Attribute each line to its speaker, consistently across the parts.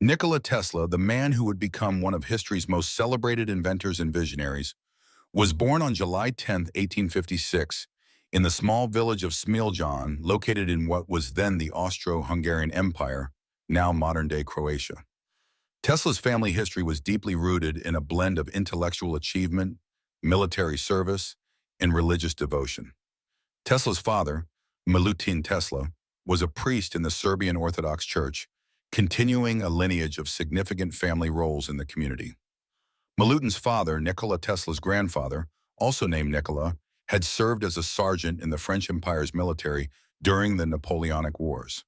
Speaker 1: Nikola Tesla, the man who would become one of history's most celebrated inventors and visionaries, was born on July 10, 1856, in the small village of Smiljan, located in what was then the Austro-Hungarian Empire, now modern-day Croatia. Tesla's family history was deeply rooted in a blend of intellectual achievement, military service, and religious devotion. Tesla's father, Milutin Tesla, was a priest in the Serbian Orthodox Church, continuing a lineage of significant family roles in the community. Milutin's father, Nikola Tesla's grandfather, also named Nikola, had served as a sergeant in the French Empire's military during the Napoleonic Wars.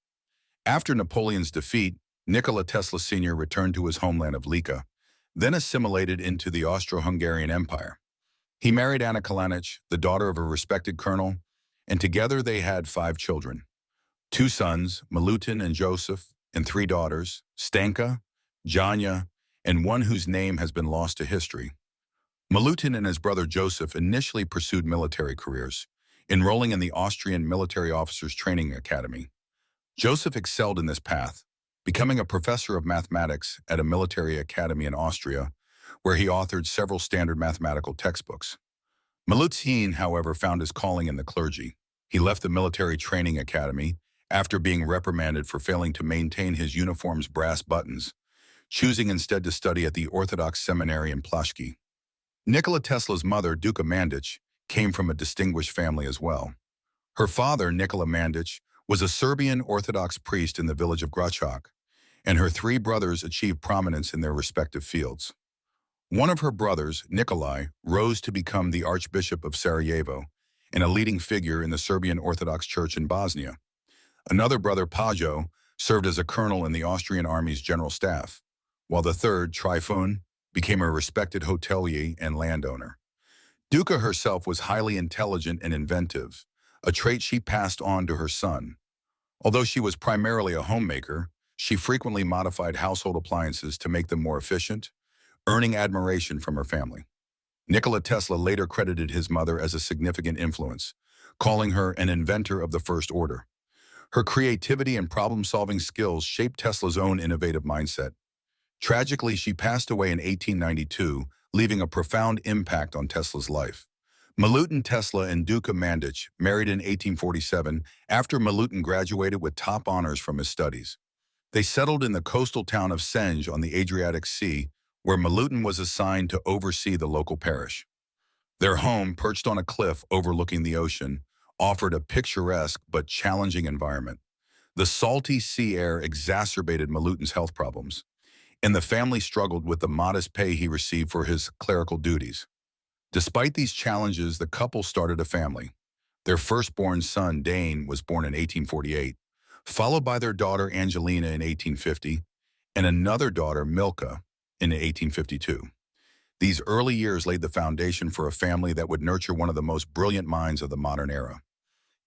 Speaker 1: After Napoleon's defeat, Nikola Tesla Sr. returned to his homeland of Lika, then assimilated into the Austro-Hungarian Empire. He married Anna Kalanic, the daughter of a respected colonel, and together they had 5 children: 2 sons, Milutin and Joseph, and 3 daughters, Stanka, Janja, and one whose name has been lost to history. Milutin and his brother Joseph initially pursued military careers, enrolling in the Austrian Military Officers Training Academy. Joseph excelled in this path, becoming a professor of mathematics at a military academy in Austria, where he authored several standard mathematical textbooks. Milutin, however, found his calling in the clergy. He left the military training academy after being reprimanded for failing to maintain his uniform's brass buttons, choosing instead to study at the Orthodox seminary in Ploshki. Nikola Tesla's mother, Duka Mandic, came from a distinguished family as well. Her father, Nikola Mandic, was a Serbian Orthodox priest in the village of Gračak, and her 3 brothers achieved prominence in their respective fields. One of her brothers, Nikolai, rose to become the Archbishop of Sarajevo and a leading figure in the Serbian Orthodox Church in Bosnia. Another brother, Pajo, served as a colonel in the Austrian Army's general staff, while the third, Trifun, became a respected hotelier and landowner. Duka herself was highly intelligent and inventive, a trait she passed on to her son. Although she was primarily a homemaker, she frequently modified household appliances to make them more efficient, earning admiration from her family. Nikola Tesla later credited his mother as a significant influence, calling her an inventor of the first order. Her creativity and problem-solving skills shaped Tesla's own innovative mindset. Tragically, she passed away in 1892, leaving a profound impact on Tesla's life. Milutin Tesla and Duka Mandic married in 1847 after Milutin graduated with top honors from his studies. They settled in the coastal town of Senj on the Adriatic Sea, where Milutin was assigned to oversee the local parish. Their home, perched on a cliff overlooking the ocean, offered a picturesque but challenging environment. The salty sea air exacerbated Milutin's health problems, and the family struggled with the modest pay he received for his clerical duties. Despite these challenges, the couple started a family. Their firstborn son, Dane, was born in 1848, followed by their daughter Angelina in 1850, and another daughter, Milka, in 1852. These early years laid the foundation for a family that would nurture one of the most brilliant minds of the modern era.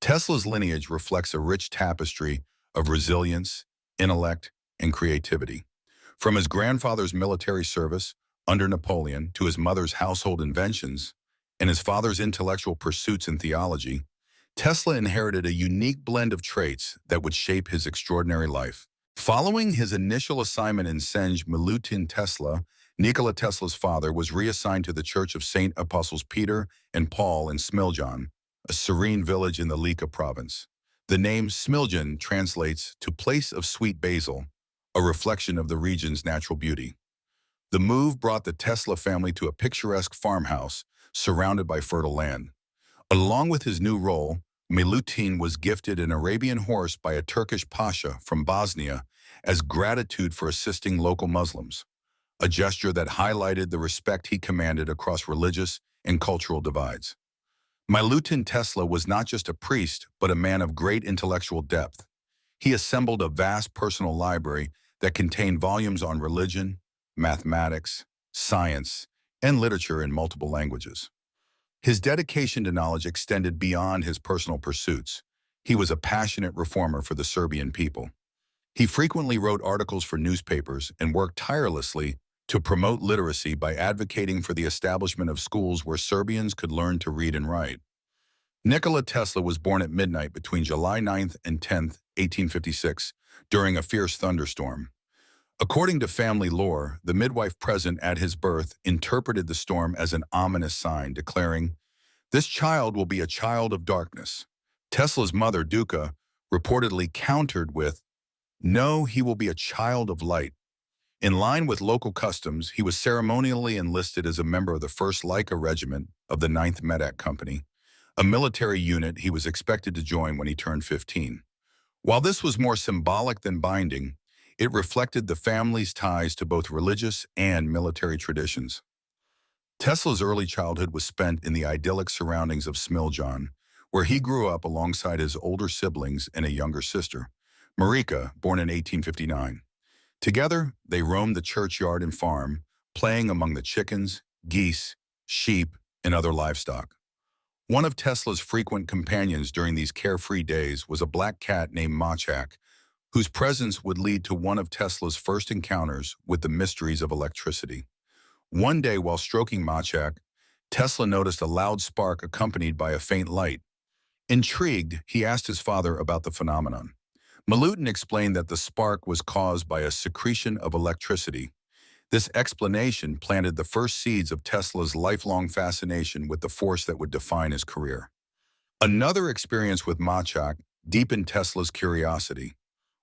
Speaker 1: Tesla's lineage reflects a rich tapestry of resilience, intellect, and creativity. From his grandfather's military service under Napoleon to his mother's household inventions and his father's intellectual pursuits in theology, Tesla inherited a unique blend of traits that would shape his extraordinary life. Following his initial assignment in Senj, Milutin Tesla, Nikola Tesla's father, was reassigned to the Church of St. Apostles Peter and Paul in Smiljan, a serene village in the Lika province. The name Smiljan translates to place of sweet basil, a reflection of the region's natural beauty. The move brought the Tesla family to a picturesque farmhouse surrounded by fertile land. Along with his new role, Milutin was gifted an Arabian horse by a Turkish pasha from Bosnia as gratitude for assisting local Muslims, a gesture that highlighted the respect he commanded across religious and cultural divides. Milutin Tesla was not just a priest, but a man of great intellectual depth. He assembled a vast personal library that contained volumes on religion, mathematics, science, and literature in multiple languages. His dedication to knowledge extended beyond his personal pursuits. He was a passionate reformer for the Serbian people. He frequently wrote articles for newspapers and worked tirelessly to promote literacy by advocating for the establishment of schools where Serbians could learn to read and write. Nikola Tesla was born at midnight between July 9th and 10th, 1856, during a fierce thunderstorm. According to family lore, the midwife present at his birth interpreted the storm as an ominous sign, declaring, "This child will be a child of darkness." Tesla's mother, Duca, reportedly countered with, "No, he will be a child of light." In line with local customs, he was ceremonially enlisted as a member of the 1st Leica Regiment of the 9th Medak Company, a military unit he was expected to join when he turned 15. While this was more symbolic than binding, it reflected the family's ties to both religious and military traditions. Tesla's early childhood was spent in the idyllic surroundings of Smiljan, where he grew up alongside his older siblings and a younger sister, Marika, born in 1859. Together, they roamed the churchyard and farm, playing among the chickens, geese, sheep, and other livestock. One of Tesla's frequent companions during these carefree days was a black cat named Machak, whose presence would lead to one of Tesla's first encounters with the mysteries of electricity. One day, while stroking Machak, Tesla noticed a loud spark accompanied by a faint light. Intrigued, he asked his father about the phenomenon. Milutin explained that the spark was caused by a secretion of electricity. This explanation planted the first seeds of Tesla's lifelong fascination with the force that would define his career. Another experience with Machak deepened Tesla's curiosity.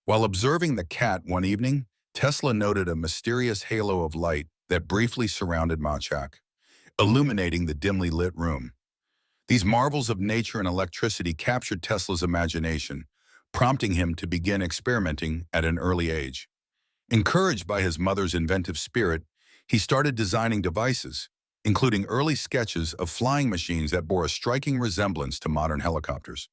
Speaker 1: While observing the cat one evening, Tesla noted a mysterious halo of light that briefly surrounded Machak, illuminating the dimly lit room. These marvels of nature and electricity captured Tesla's imagination, prompting him to begin experimenting at an early age. Encouraged by his mother's inventive spirit, he started designing devices, including early sketches of flying machines that bore a striking resemblance to modern helicopters.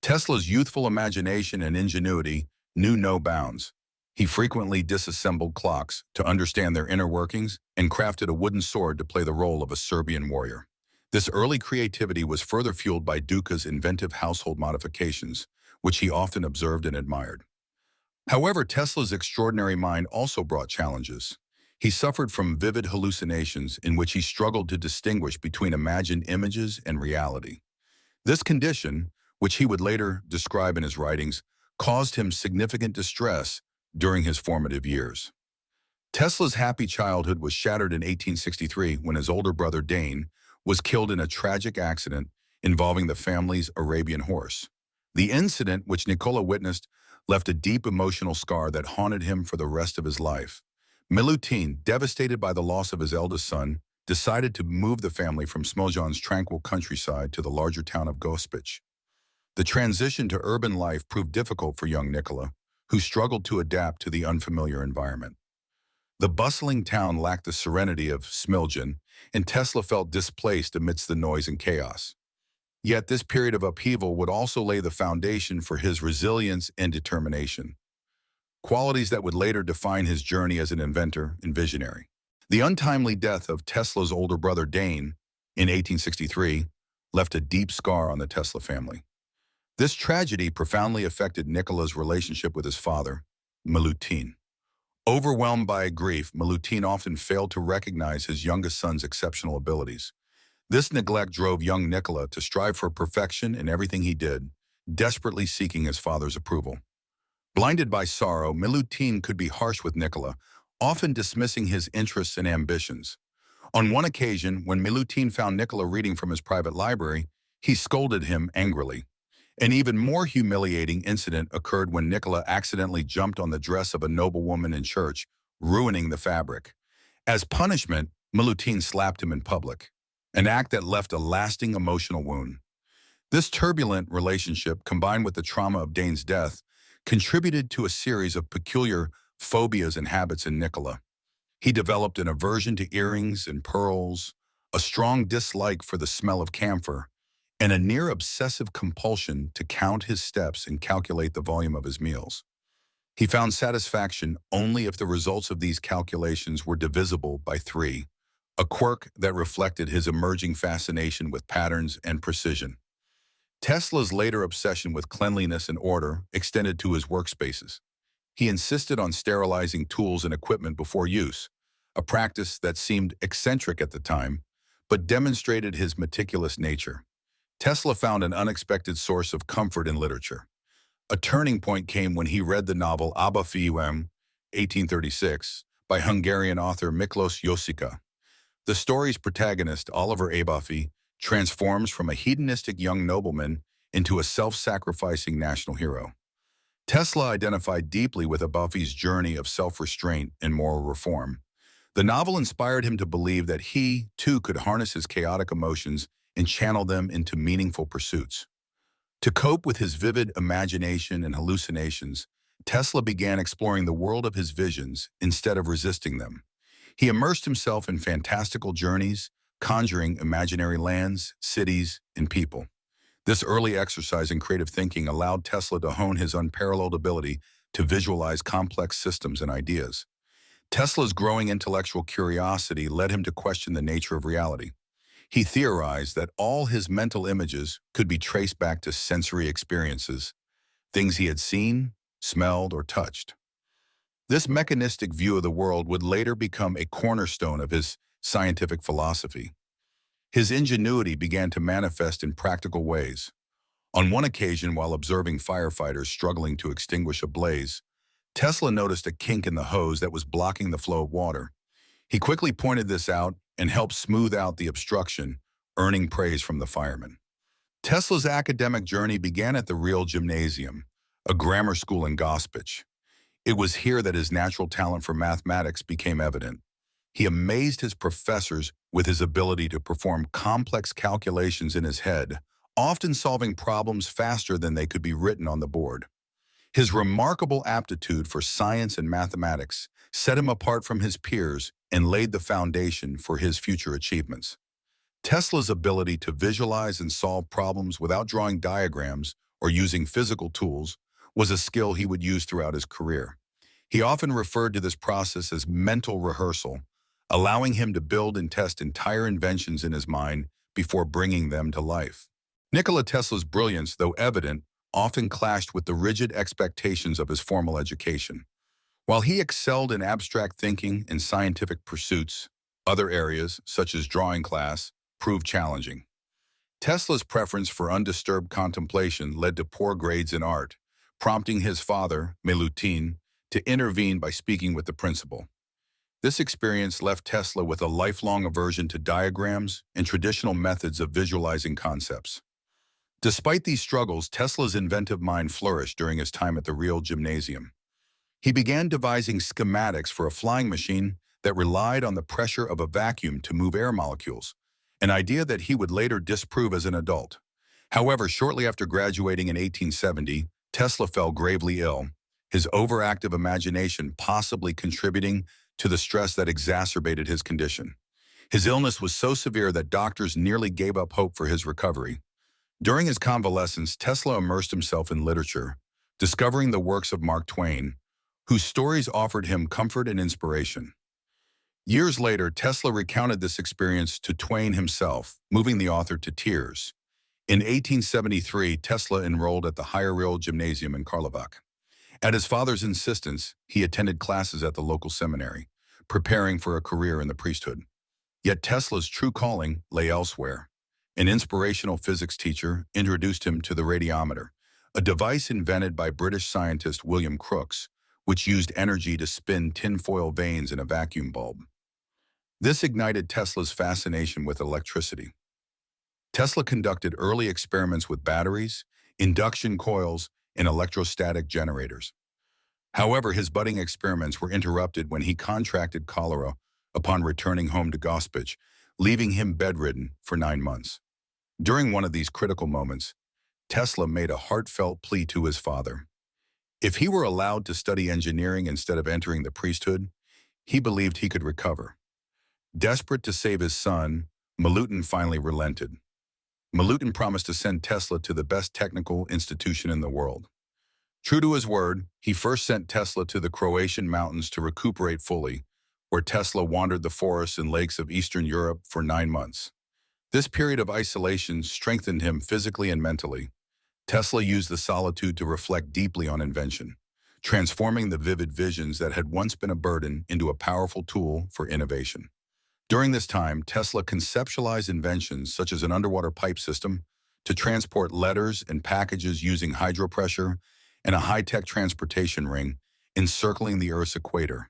Speaker 1: Tesla's youthful imagination and ingenuity knew no bounds. He frequently disassembled clocks to understand their inner workings and crafted a wooden sword to play the role of a Serbian warrior. This early creativity was further fueled by Duca's inventive household modifications, which he often observed and admired. However, Tesla's extraordinary mind also brought challenges. He suffered from vivid hallucinations in which he struggled to distinguish between imagined images and reality. This condition, which he would later describe in his writings, caused him significant distress during his formative years. Tesla's happy childhood was shattered in 1863 when his older brother Dane was killed in a tragic accident involving the family's Arabian horse. The incident, which Nikola witnessed, left a deep emotional scar that haunted him for the rest of his life. Milutin, devastated by the loss of his eldest son, decided to move the family from Smiljan's tranquil countryside to the larger town of Gospic. The transition to urban life proved difficult for young Nikola, who struggled to adapt to the unfamiliar environment. The bustling town lacked the serenity of Smiljan, and Tesla felt displaced amidst the noise and chaos. Yet this period of upheaval would also lay the foundation for his resilience and determination, qualities that would later define his journey as an inventor and visionary. The untimely death of Tesla's older brother Dane in 1863 left a deep scar on the Tesla family. This tragedy profoundly affected Nikola's relationship with his father, Milutin. Overwhelmed by grief, Milutin often failed to recognize his youngest son's exceptional abilities. This neglect drove young Nikola to strive for perfection in everything he did, desperately seeking his father's approval. Blinded by sorrow, Milutin could be harsh with Nikola, often dismissing his interests and ambitions. On one occasion, when Milutin found Nikola reading from his private library, he scolded him angrily. An even more humiliating incident occurred when Nikola accidentally jumped on the dress of a noblewoman in church, ruining the fabric. As punishment, Milutin slapped him in public, an act that left a lasting emotional wound. This turbulent relationship, combined with the trauma of Dane's death, contributed to a series of peculiar phobias and habits in Nikola. He developed an aversion to earrings and pearls, a strong dislike for the smell of camphor, and a near-obsessive compulsion to count his steps and calculate the volume of his meals. He found satisfaction only if the results of these calculations were divisible by 3, a quirk that reflected his emerging fascination with patterns and precision. Tesla's later obsession with cleanliness and order extended to his workspaces. He insisted on sterilizing tools and equipment before use, a practice that seemed eccentric at the time, but demonstrated his meticulous nature. Tesla found an unexpected source of comfort in literature. A turning point came when he read the novel Abba Fiuem, 1836, by Hungarian author Miklos Josica. The story's protagonist, Oliver Abafi, transforms from a hedonistic young nobleman into a self-sacrificing national hero. Tesla identified deeply with Abafi's journey of self-restraint and moral reform. The novel inspired him to believe that he, too, could harness his chaotic emotions and channel them into meaningful pursuits. To cope with his vivid imagination and hallucinations, Tesla began exploring the world of his visions instead of resisting them. He immersed himself in fantastical journeys, conjuring imaginary lands, cities, and people. This early exercise in creative thinking allowed Tesla to hone his unparalleled ability to visualize complex systems and ideas. Tesla's growing intellectual curiosity led him to question the nature of reality. He theorized that all his mental images could be traced back to sensory experiences, things he had seen, smelled, or touched. This mechanistic view of the world would later become a cornerstone of his scientific philosophy. His ingenuity began to manifest in practical ways. On one occasion, while observing firefighters struggling to extinguish a blaze, Tesla noticed a kink in the hose that was blocking the flow of water. He quickly pointed this out and helped smooth out the obstruction, earning praise from the firemen. Tesla's academic journey began at the Real Gymnasium, a grammar school in Gospic. It was here that his natural talent for mathematics became evident. He amazed his professors with his ability to perform complex calculations in his head, often solving problems faster than they could be written on the board. His remarkable aptitude for science and mathematics set him apart from his peers and laid the foundation for his future achievements. Tesla's ability to visualize and solve problems without drawing diagrams or using physical tools was a skill he would use throughout his career. He often referred to this process as mental rehearsal, allowing him to build and test entire inventions in his mind before bringing them to life. Nikola Tesla's brilliance, though evident, often clashed with the rigid expectations of his formal education. While he excelled in abstract thinking and scientific pursuits, other areas, such as drawing class, proved challenging. Tesla's preference for undisturbed contemplation led to poor grades in art, prompting his father, Milutin, to intervene by speaking with the principal. This experience left Tesla with a lifelong aversion to diagrams and traditional methods of visualizing concepts. Despite these struggles, Tesla's inventive mind flourished during his time at the Real Gymnasium. He began devising schematics for a flying machine that relied on the pressure of a vacuum to move air molecules, an idea that he would later disprove as an adult. However, shortly after graduating in 1870, Tesla fell gravely ill, his overactive imagination possibly contributing to the stress that exacerbated his condition. His illness was so severe that doctors nearly gave up hope for his recovery. During his convalescence, Tesla immersed himself in literature, discovering the works of Mark Twain, whose stories offered him comfort and inspiration. Years later, Tesla recounted this experience to Twain himself, moving the author to tears. In 1873, Tesla enrolled at the Higher Real Gymnasium in Karlovac. At his father's insistence, he attended classes at the local seminary, preparing for a career in the priesthood. Yet Tesla's true calling lay elsewhere. An inspirational physics teacher introduced him to the radiometer, a device invented by British scientist William Crookes, which used energy to spin tinfoil vanes in a vacuum bulb. This ignited Tesla's fascination with electricity. Tesla conducted early experiments with batteries, induction coils, and electrostatic generators. However, his budding experiments were interrupted when he contracted cholera upon returning home to Gospic, leaving him bedridden for 9 months. During one of these critical moments, Tesla made a heartfelt plea to his father. If he were allowed to study engineering instead of entering the priesthood, he believed he could recover. Desperate to save his son, Milutin finally relented. Milutin promised to send Tesla to the best technical institution in the world. True to his word, he first sent Tesla to the Croatian mountains to recuperate fully, where Tesla wandered the forests and lakes of Eastern Europe for 9 months. This period of isolation strengthened him physically and mentally. Tesla used the solitude to reflect deeply on invention, transforming the vivid visions that had once been a burden into a powerful tool for innovation. During this time, Tesla conceptualized inventions such as an underwater pipe system to transport letters and packages using hydropressure and a high-tech transportation ring, encircling the Earth's equator.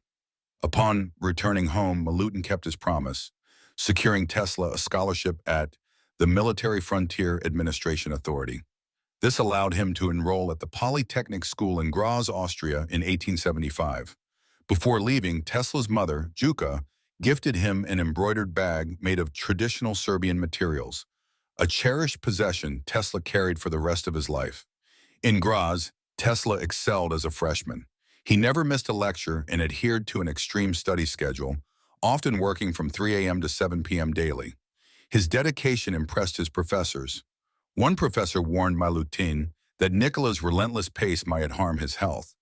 Speaker 1: Upon returning home, Milutin kept his promise, securing Tesla a scholarship at the Military Frontier Administration Authority. This allowed him to enroll at the Polytechnic School in Graz, Austria in 1875. Before leaving, Tesla's mother, Juka, gifted him an embroidered bag made of traditional Serbian materials, a cherished possession Tesla carried for the rest of his life. In Graz, Tesla excelled as a freshman. He never missed a lecture and adhered to an extreme study schedule, often working from 3 a.m. to 7 p.m. daily. His dedication impressed his professors. One professor warned Milutin that Nikola's relentless pace might harm his health.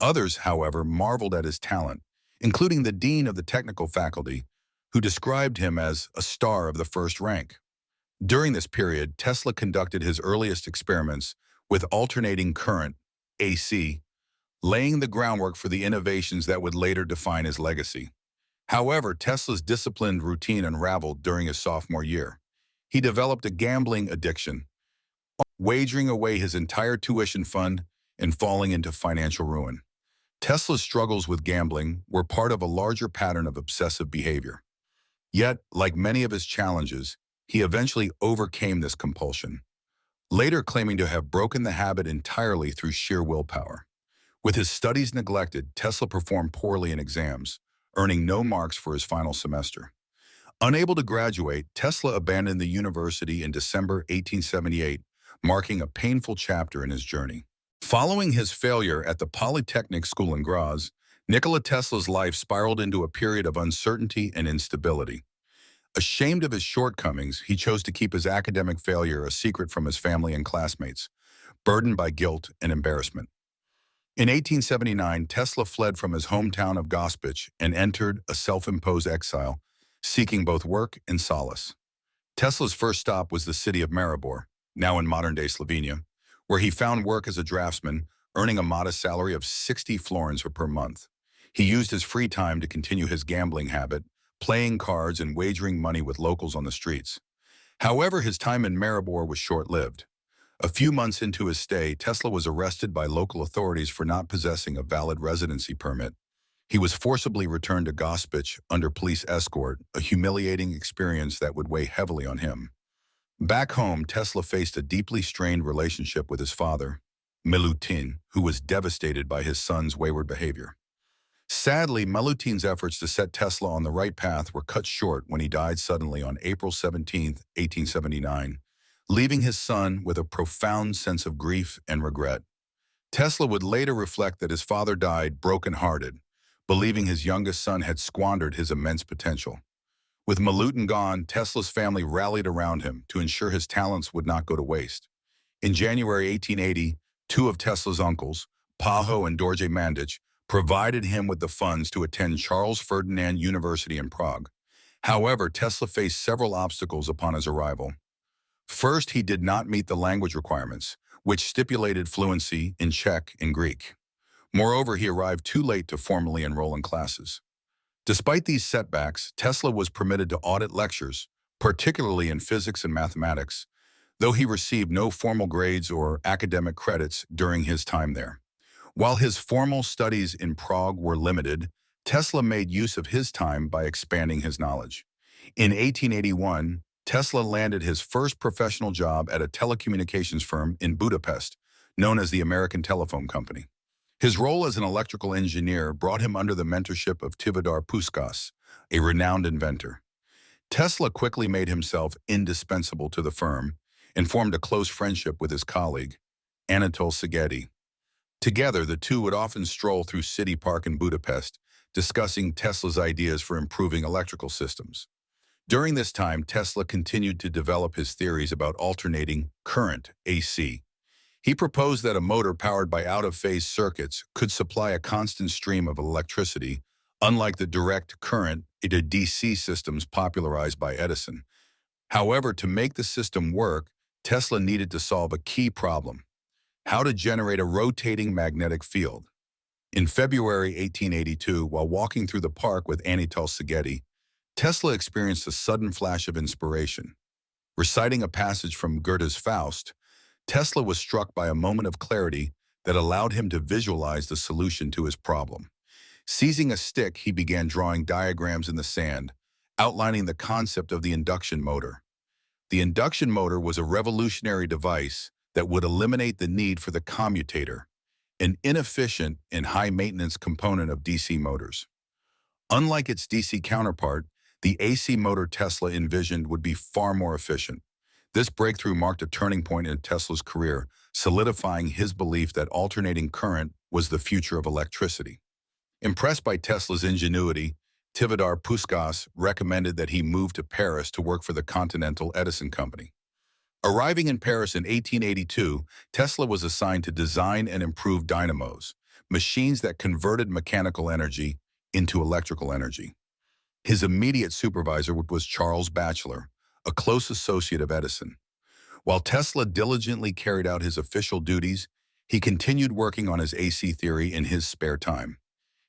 Speaker 1: Others, however, marveled at his talent, including the dean of the technical faculty, who described him as a star of the first rank. During this period, Tesla conducted his earliest experiments with alternating current, AC, laying the groundwork for the innovations that would later define his legacy. However, Tesla's disciplined routine unraveled during his sophomore year. He developed a gambling addiction, wagering away his entire tuition fund and falling into financial ruin. Tesla's struggles with gambling were part of a larger pattern of obsessive behavior. Yet, like many of his challenges, he eventually overcame this compulsion, later claiming to have broken the habit entirely through sheer willpower. With his studies neglected, Tesla performed poorly in exams, earning no marks for his final semester. Unable to graduate, Tesla abandoned the university in December 1878, marking a painful chapter in his journey. Following his failure at the Polytechnic School in Graz, Nikola Tesla's life spiraled into a period of uncertainty and instability. Ashamed of his shortcomings, he chose to keep his academic failure a secret from his family and classmates, burdened by guilt and embarrassment. In 1879, Tesla fled from his hometown of Gospic and entered a self-imposed exile, seeking both work and solace. Tesla's first stop was the city of Maribor, now in modern-day Slovenia, where he found work as a draftsman, earning a modest salary of 60 florins per month. He used his free time to continue his gambling habit, playing cards and wagering money with locals on the streets. However, his time in Maribor was short-lived. A few months into his stay, Tesla was arrested by local authorities for not possessing a valid residency permit. He was forcibly returned to Gospic under police escort, a humiliating experience that would weigh heavily on him. Back home, Tesla faced a deeply strained relationship with his father, Milutin, who was devastated by his son's wayward behavior. Sadly, Milutin's efforts to set Tesla on the right path were cut short when he died suddenly on April 17, 1879, leaving his son with a profound sense of grief and regret. Tesla would later reflect that his father died broken-hearted, believing his youngest son had squandered his immense potential. With Milutin gone, Tesla's family rallied around him to ensure his talents would not go to waste. In January 1880, two of Tesla's uncles, Pajo and Dorje Mandic, provided him with the funds to attend Charles Ferdinand University in Prague. However, Tesla faced several obstacles upon his arrival. First, he did not meet the language requirements, which stipulated fluency in Czech and Greek. Moreover, he arrived too late to formally enroll in classes. Despite these setbacks, Tesla was permitted to audit lectures, particularly in physics and mathematics, though he received no formal grades or academic credits during his time there. While his formal studies in Prague were limited, Tesla made use of his time by expanding his knowledge. In 1881, Tesla landed his first professional job at a telecommunications firm in Budapest, known as the American Telephone Company. His role as an electrical engineer brought him under the mentorship of Tivadar Puskas, a renowned inventor. Tesla quickly made himself indispensable to the firm and formed a close friendship with his colleague, Anatol Szegedy. Together, the two would often stroll through City Park in Budapest, discussing Tesla's ideas for improving electrical systems. During this time, Tesla continued to develop his theories about alternating current, AC. He proposed that a motor powered by out-of-phase circuits could supply a constant stream of electricity, unlike the direct current DC systems popularized by Edison. However, to make the system work, Tesla needed to solve a key problem: how to generate a rotating magnetic field. In February 1882, while walking through the park with Anatol Szegedy, Tesla experienced a sudden flash of inspiration. Reciting a passage from Goethe's Faust, Tesla was struck by a moment of clarity that allowed him to visualize the solution to his problem. Seizing a stick, he began drawing diagrams in the sand, outlining the concept of the induction motor. The induction motor was a revolutionary device that would eliminate the need for the commutator, an inefficient and high-maintenance component of DC motors. Unlike its DC counterpart, the AC motor Tesla envisioned would be far more efficient. This breakthrough marked a turning point in Tesla's career, solidifying his belief that alternating current was the future of electricity. Impressed by Tesla's ingenuity, Tivadar Puskas recommended that he move to Paris to work for the Continental Edison Company. Arriving in Paris in 1882, Tesla was assigned to design and improve dynamos, machines that converted mechanical energy into electrical energy. His immediate supervisor was Charles Batchelor, a close associate of Edison. While Tesla diligently carried out his official duties, he continued working on his AC theory in his spare time.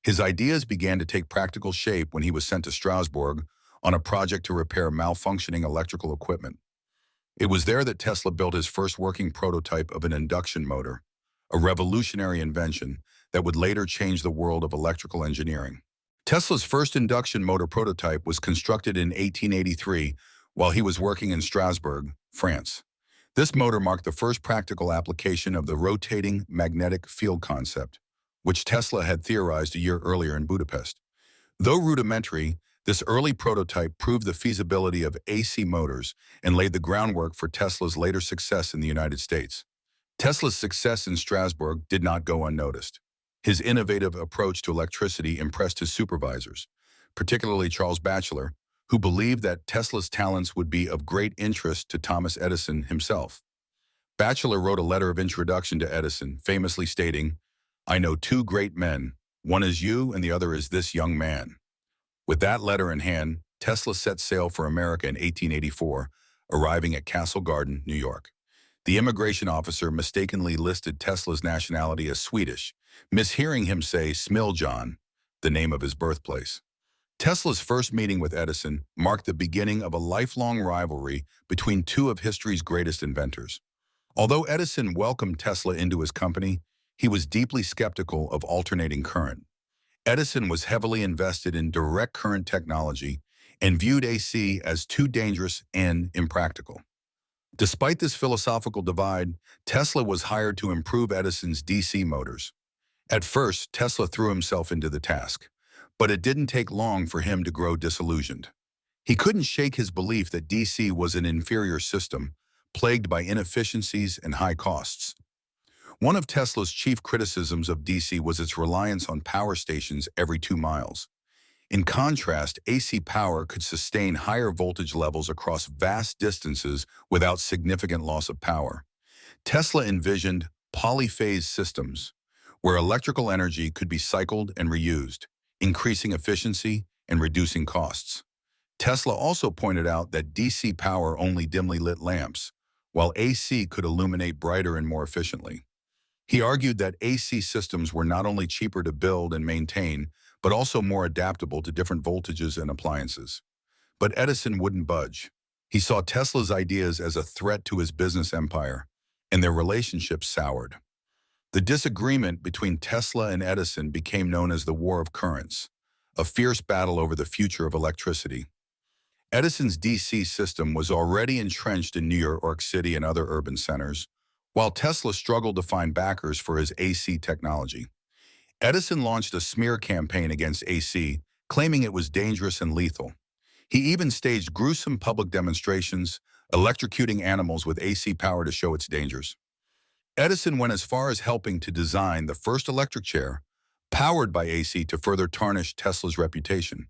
Speaker 1: His ideas began to take practical shape when he was sent to Strasbourg on a project to repair malfunctioning electrical equipment. It was there that Tesla built his first working prototype of an induction motor, a revolutionary invention that would later change the world of electrical engineering. Tesla's first induction motor prototype was constructed in 1883 while he was working in Strasbourg, France. This motor marked the first practical application of the rotating magnetic field concept, which Tesla had theorized a year earlier in Budapest. Though rudimentary, this early prototype proved the feasibility of AC motors and laid the groundwork for Tesla's later success in the United States. Tesla's success in Strasbourg did not go unnoticed. His innovative approach to electricity impressed his supervisors, particularly Charles Batchelor, who believed that Tesla's talents would be of great interest to Thomas Edison himself. Batchelor wrote a letter of introduction to Edison, famously stating, "I know two great men. One is you and the other is this young man." With that letter in hand, Tesla set sail for America in 1884, arriving at Castle Garden, New York. The immigration officer mistakenly listed Tesla's nationality as Swedish, mishearing him say Smiljan, the name of his birthplace. Tesla's first meeting with Edison marked the beginning of a lifelong rivalry between two of history's greatest inventors. Although Edison welcomed Tesla into his company, he was deeply skeptical of alternating current. Edison was heavily invested in direct current technology and viewed AC as too dangerous and impractical. Despite this philosophical divide, Tesla was hired to improve Edison's DC motors. At first, Tesla threw himself into the task, but it didn't take long for him to grow disillusioned. He couldn't shake his belief that DC was an inferior system, plagued by inefficiencies and high costs. One of Tesla's chief criticisms of DC was its reliance on power stations every 2 miles. In contrast, AC power could sustain higher voltage levels across vast distances without significant loss of power. Tesla envisioned polyphase systems, where electrical energy could be cycled and reused, increasing efficiency and reducing costs. Tesla also pointed out that DC power only dimly lit lamps, while AC could illuminate brighter and more efficiently. He argued that AC systems were not only cheaper to build and maintain, but also more adaptable to different voltages and appliances. But Edison wouldn't budge. He saw Tesla's ideas as a threat to his business empire, and their relationship soured. The disagreement between Tesla and Edison became known as the War of Currents, a fierce battle over the future of electricity. Edison's DC system was already entrenched in New York City and other urban centers, while Tesla struggled to find backers for his AC technology. Edison launched a smear campaign against AC, claiming it was dangerous and lethal. He even staged gruesome public demonstrations, electrocuting animals with AC power to show its dangers. Edison went as far as helping to design the first electric chair, powered by AC to further tarnish Tesla's reputation.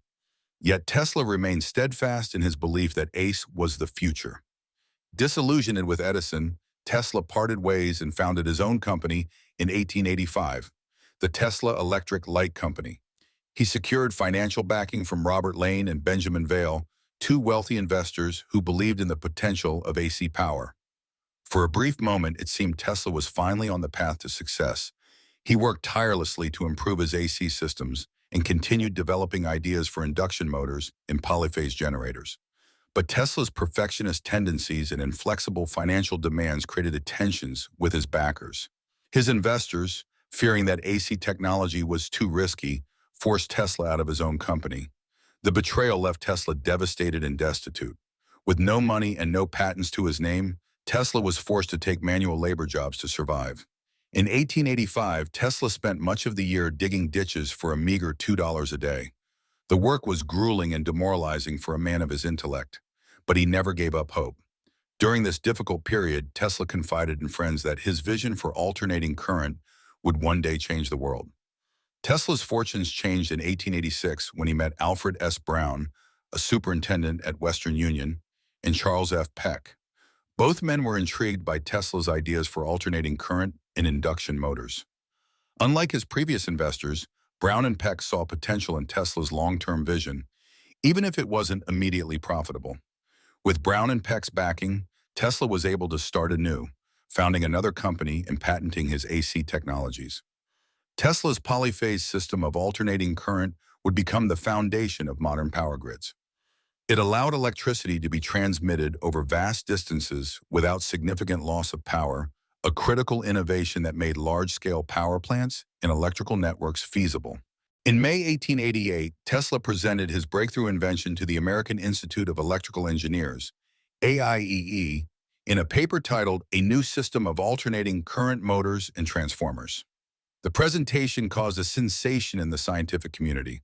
Speaker 1: Yet Tesla remained steadfast in his belief that AC was the future. Disillusioned with Edison, Tesla parted ways and founded his own company in 1885, the Tesla Electric Light Company. He secured financial backing from Robert Lane and Benjamin Vail, two wealthy investors who believed in the potential of AC power. For a brief moment, it seemed Tesla was finally on the path to success. He worked tirelessly to improve his AC systems and continued developing ideas for induction motors and polyphase generators. But Tesla's perfectionist tendencies and inflexible financial demands created tensions with his backers. His investors, fearing that AC technology was too risky, forced Tesla out of his own company. The betrayal left Tesla devastated and destitute. With no money and no patents to his name, Tesla was forced to take manual labor jobs to survive. In 1885, Tesla spent much of the year digging ditches for a meager $2 a day. The work was grueling and demoralizing for a man of his intellect, but he never gave up hope. During this difficult period, Tesla confided in friends that his vision for alternating current would one day change the world. Tesla's fortunes changed in 1886 when he met Alfred S. Brown, a superintendent at Western Union, and Charles F. Peck. Both men were intrigued by Tesla's ideas for alternating current and induction motors. Unlike his previous investors, Brown and Peck saw potential in Tesla's long-term vision, even if it wasn't immediately profitable. With Brown and Peck's backing, Tesla was able to start anew, founding another company and patenting his AC technologies. Tesla's polyphase system of alternating current would become the foundation of modern power grids. It allowed electricity to be transmitted over vast distances without significant loss of power, a critical innovation that made large-scale power plants and electrical networks feasible. In May 1888, Tesla presented his breakthrough invention to the American Institute of Electrical Engineers, AIEE, in a paper titled A New System of Alternating Current Motors and Transformers. The presentation caused a sensation in the scientific community.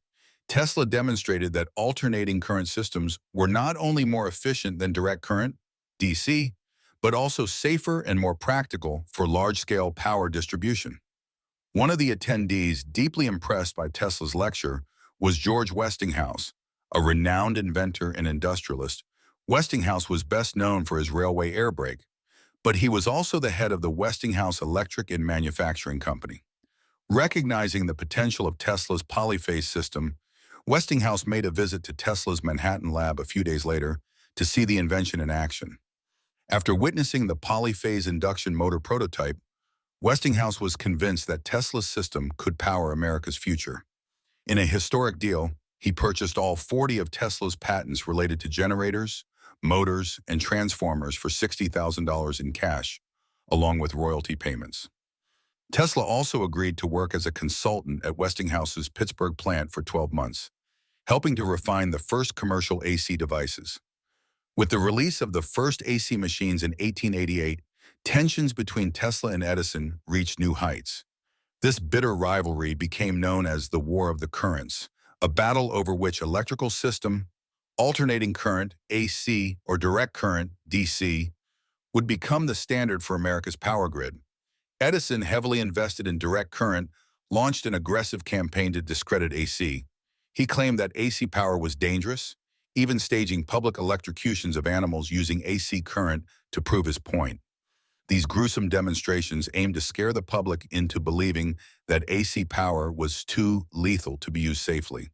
Speaker 1: Tesla demonstrated that alternating current systems were not only more efficient than direct current, DC, but also safer and more practical for large-scale power distribution. One of the attendees, deeply impressed by Tesla's lecture, was George Westinghouse, a renowned inventor and industrialist. Westinghouse was best known for his railway air brake, but he was also the head of the Westinghouse Electric and Manufacturing Company. Recognizing the potential of Tesla's polyphase system, Westinghouse made a visit to Tesla's Manhattan lab a few days later to see the invention in action. After witnessing the polyphase induction motor prototype, Westinghouse was convinced that Tesla's system could power America's future. In a historic deal, he purchased all 40 of Tesla's patents related to generators, motors, and transformers for $60,000 in cash, along with royalty payments. Tesla also agreed to work as a consultant at Westinghouse's Pittsburgh plant for 12 months, helping to refine the first commercial AC devices. With the release of the first AC machines in 1888, tensions between Tesla and Edison reached new heights. This bitter rivalry became known as the War of the Currents, a battle over which electrical system, alternating current, AC, or direct current, DC, would become the standard for America's power grid. Edison, heavily invested in direct current, launched an aggressive campaign to discredit AC. He claimed that AC power was dangerous, even staging public electrocutions of animals using AC current to prove his point. These gruesome demonstrations aimed to scare the public into believing that AC power was too lethal to be used safely.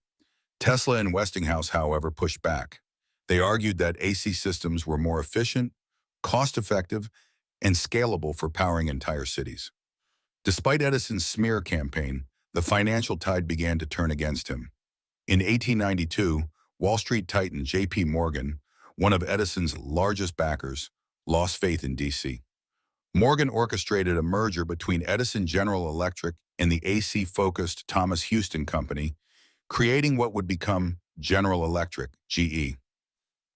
Speaker 1: Tesla and Westinghouse, however, pushed back. They argued that AC systems were more efficient, cost-effective, and scalable for powering entire cities. Despite Edison's smear campaign, the financial tide began to turn against him. In 1892, Wall Street titan J.P. Morgan, one of Edison's largest backers, lost faith in DC. Morgan orchestrated a merger between Edison General Electric and the AC-focused Thomas Houston Company, creating what would become General Electric, GE.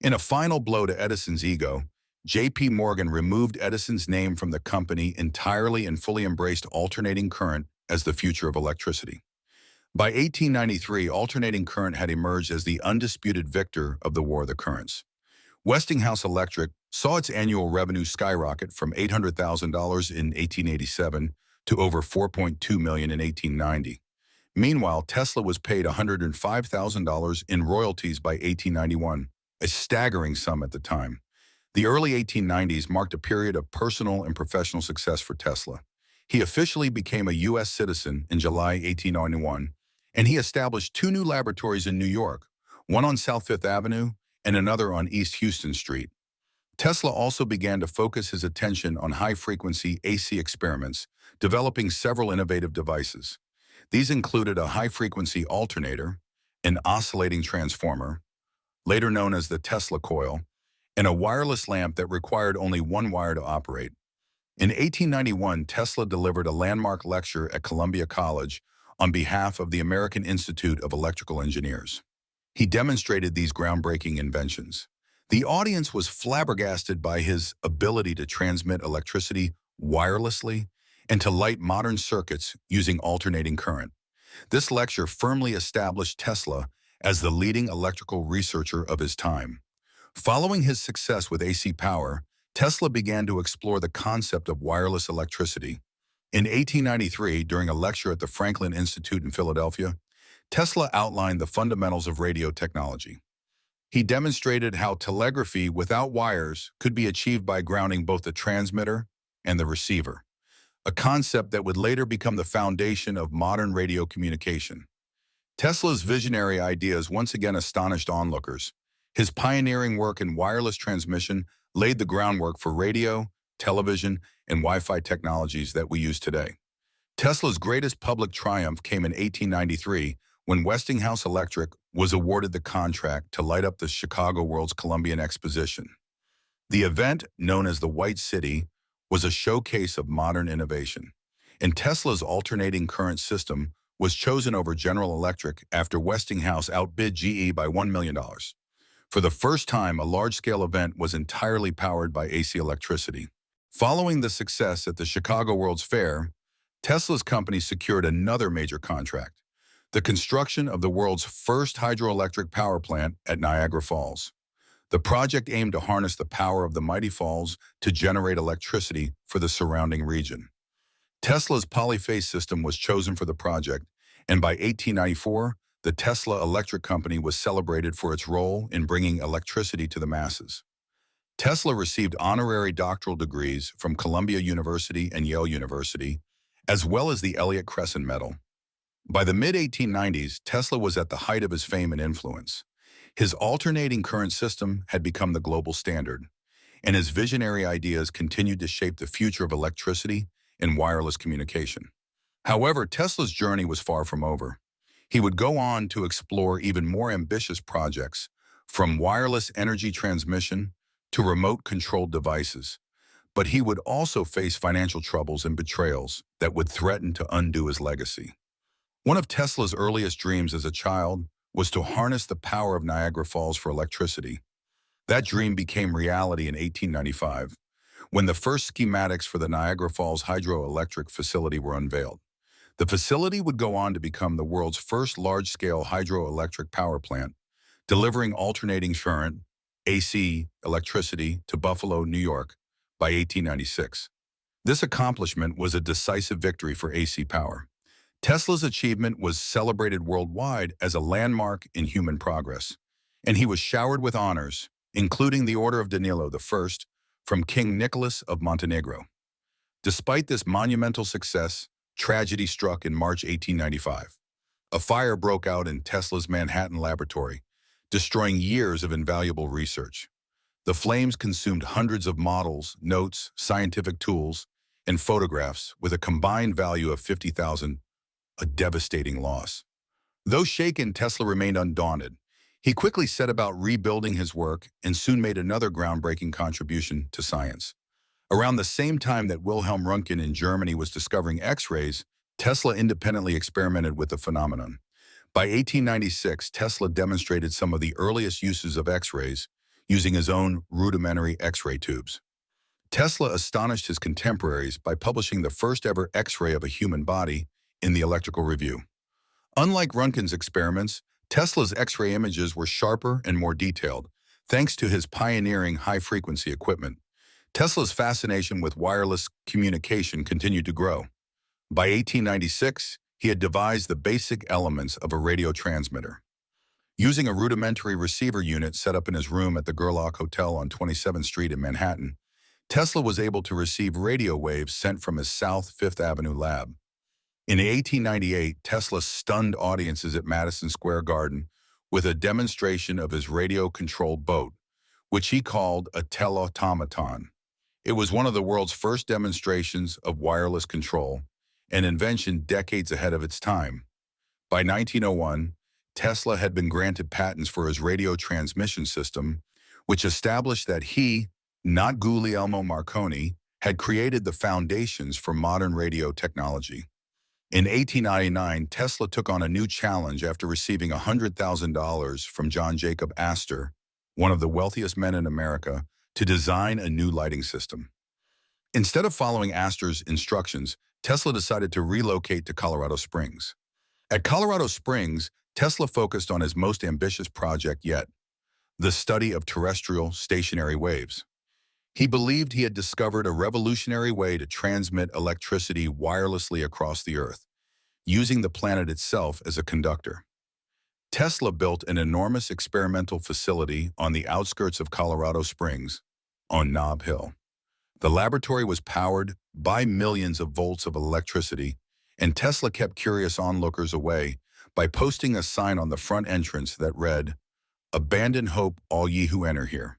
Speaker 1: In a final blow to Edison's ego, J.P. Morgan removed Edison's name from the company entirely and fully embraced alternating current as the future of electricity. By 1893, alternating current had emerged as the undisputed victor of the War of the Currents. Westinghouse Electric saw its annual revenue skyrocket from $800,000 in 1887 to over $4.2 million in 1890. Meanwhile, Tesla was paid $105,000 in royalties by 1891, a staggering sum at the time. The early 1890s marked a period of personal and professional success for Tesla. He officially became a U.S. citizen in July 1891, and he established 2 new laboratories in New York, one on South Fifth Avenue and another on East Houston Street. Tesla also began to focus his attention on high-frequency AC experiments, developing several innovative devices. These included a high-frequency alternator, an oscillating transformer, later known as the Tesla Coil, and a wireless lamp that required only one wire to operate. In 1891, Tesla delivered a landmark lecture at Columbia College on behalf of the American Institute of Electrical Engineers. He demonstrated these groundbreaking inventions. The audience was flabbergasted by his ability to transmit electricity wirelessly and to light modern circuits using alternating current. This lecture firmly established Tesla as the leading electrical researcher of his time. Following his success with AC power, Tesla began to explore the concept of wireless electricity. In 1893, during a lecture at the Franklin Institute in Philadelphia, Tesla outlined the fundamentals of radio technology. He demonstrated how telegraphy without wires could be achieved by grounding both the transmitter and the receiver, a concept that would later become the foundation of modern radio communication. Tesla's visionary ideas once again astonished onlookers. His pioneering work in wireless transmission laid the groundwork for radio, television, and Wi-Fi technologies that we use today. Tesla's greatest public triumph came in 1893 when Westinghouse Electric was awarded the contract to light up the Chicago World's Columbian Exposition. The event, known as the White City, was a showcase of modern innovation, and Tesla's alternating current system was chosen over General Electric after Westinghouse outbid GE by $1 million. For the first time, a large-scale event was entirely powered by AC electricity. Following the success at the Chicago World's Fair, Tesla's company secured another major contract, the construction of the world's first hydroelectric power plant at Niagara Falls. The project aimed to harness the power of the mighty falls to generate electricity for the surrounding region. Tesla's polyphase system was chosen for the project, and by 1894, the Tesla Electric Company was celebrated for its role in bringing electricity to the masses. Tesla received honorary doctoral degrees from Columbia University and Yale University, as well as the Elliott Crescent Medal. By the mid-1890s, Tesla was at the height of his fame and influence. His alternating current system had become the global standard, and his visionary ideas continued to shape the future of electricity and wireless communication. However, Tesla's journey was far from over. He would go on to explore even more ambitious projects, from wireless energy transmission to remote-controlled devices. But he would also face financial troubles and betrayals that would threaten to undo his legacy. One of Tesla's earliest dreams as a child was to harness the power of Niagara Falls for electricity. That dream became reality in 1895, when the first schematics for the Niagara Falls hydroelectric facility were unveiled. The facility would go on to become the world's first large-scale hydroelectric power plant, delivering alternating current, AC, electricity to Buffalo, New York, by 1896. This accomplishment was a decisive victory for AC power. Tesla's achievement was celebrated worldwide as a landmark in human progress, and he was showered with honors, including the Order of Danilo I from King Nicholas of Montenegro. Despite this monumental success, tragedy struck in March 1895. A fire broke out in Tesla's Manhattan laboratory, destroying years of invaluable research. The flames consumed hundreds of models, notes, scientific tools, and photographs with a combined value of $50,000, a devastating loss. Though shaken, Tesla remained undaunted. He quickly set about rebuilding his work and soon made another groundbreaking contribution to science. Around the same time that Wilhelm Röntgen in Germany was discovering X-rays, Tesla independently experimented with the phenomenon. By 1896, Tesla demonstrated some of the earliest uses of X-rays, using his own rudimentary X-ray tubes. Tesla astonished his contemporaries by publishing the first-ever X-ray of a human body in the Electrical Review. Unlike Röntgen's experiments, Tesla's X-ray images were sharper and more detailed, thanks to his pioneering high-frequency equipment. Tesla's fascination with wireless communication continued to grow. By 1896, he had devised the basic elements of a radio transmitter. Using a rudimentary receiver unit set up in his room at the Gerlach Hotel on 27th Street in Manhattan, Tesla was able to receive radio waves sent from his South Fifth Avenue lab. In 1898, Tesla stunned audiences at Madison Square Garden with a demonstration of his radio-controlled boat, which he called a telautomaton. It was one of the world's first demonstrations of wireless control, an invention decades ahead of its time. By 1901, Tesla had been granted patents for his radio transmission system, which established that he, not Guglielmo Marconi, had created the foundations for modern radio technology. In 1899, Tesla took on a new challenge after receiving $100,000 from John Jacob Astor, one of the wealthiest men in America, to design a new lighting system. Instead of following Astor's instructions, Tesla decided to relocate to Colorado Springs. At Colorado Springs, Tesla focused on his most ambitious project yet, the study of terrestrial stationary waves. He believed he had discovered a revolutionary way to transmit electricity wirelessly across the Earth, using the planet itself as a conductor. Tesla built an enormous experimental facility on the outskirts of Colorado Springs, on Nob Hill. The laboratory was powered by millions of volts of electricity, and Tesla kept curious onlookers away by posting a sign on the front entrance that read, "Abandon hope, all ye who enter here."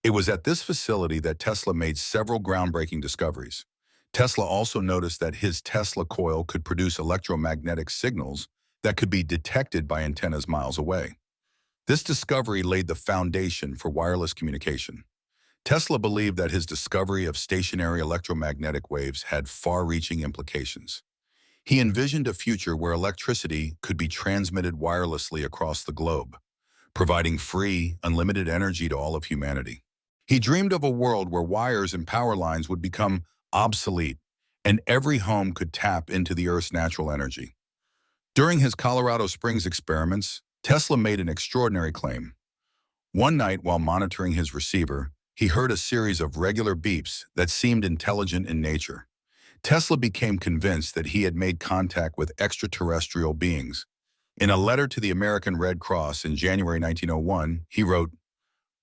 Speaker 1: It was at this facility that Tesla made several groundbreaking discoveries. Tesla also noticed that his Tesla coil could produce electromagnetic signals that could be detected by antennas miles away. This discovery laid the foundation for wireless communication. Tesla believed that his discovery of stationary electromagnetic waves had far-reaching implications. He envisioned a future where electricity could be transmitted wirelessly across the globe, providing free, unlimited energy to all of humanity. He dreamed of a world where wires and power lines would become obsolete, and every home could tap into the Earth's natural energy. During his Colorado Springs experiments, Tesla made an extraordinary claim. One night, while monitoring his receiver, he heard a series of regular beeps that seemed intelligent in nature. Tesla became convinced that he had made contact with extraterrestrial beings. In a letter to the American Red Cross in January 1901, he wrote,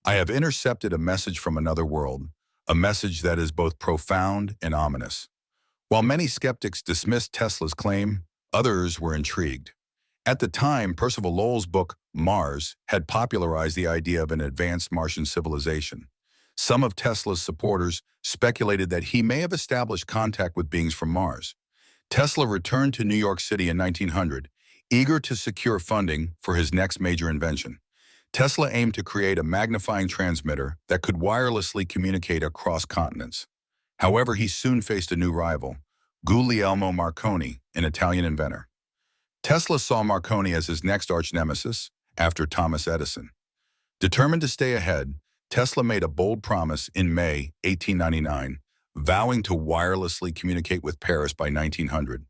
Speaker 1: "I have intercepted a message from another world, a message that is both profound and ominous." While many skeptics dismissed Tesla's claim, others were intrigued. At the time, Percival Lowell's book, Mars, had popularized the idea of an advanced Martian civilization. Some of Tesla's supporters speculated that he may have established contact with beings from Mars. Tesla returned to New York City in 1900, eager to secure funding for his next major invention. Tesla aimed to create a magnifying transmitter that could wirelessly communicate across continents. However, he soon faced a new rival, Guglielmo Marconi, an Italian inventor. Tesla saw Marconi as his next arch-nemesis after Thomas Edison. Determined to stay ahead, Tesla made a bold promise in May 1899, vowing to wirelessly communicate with Paris by 1900.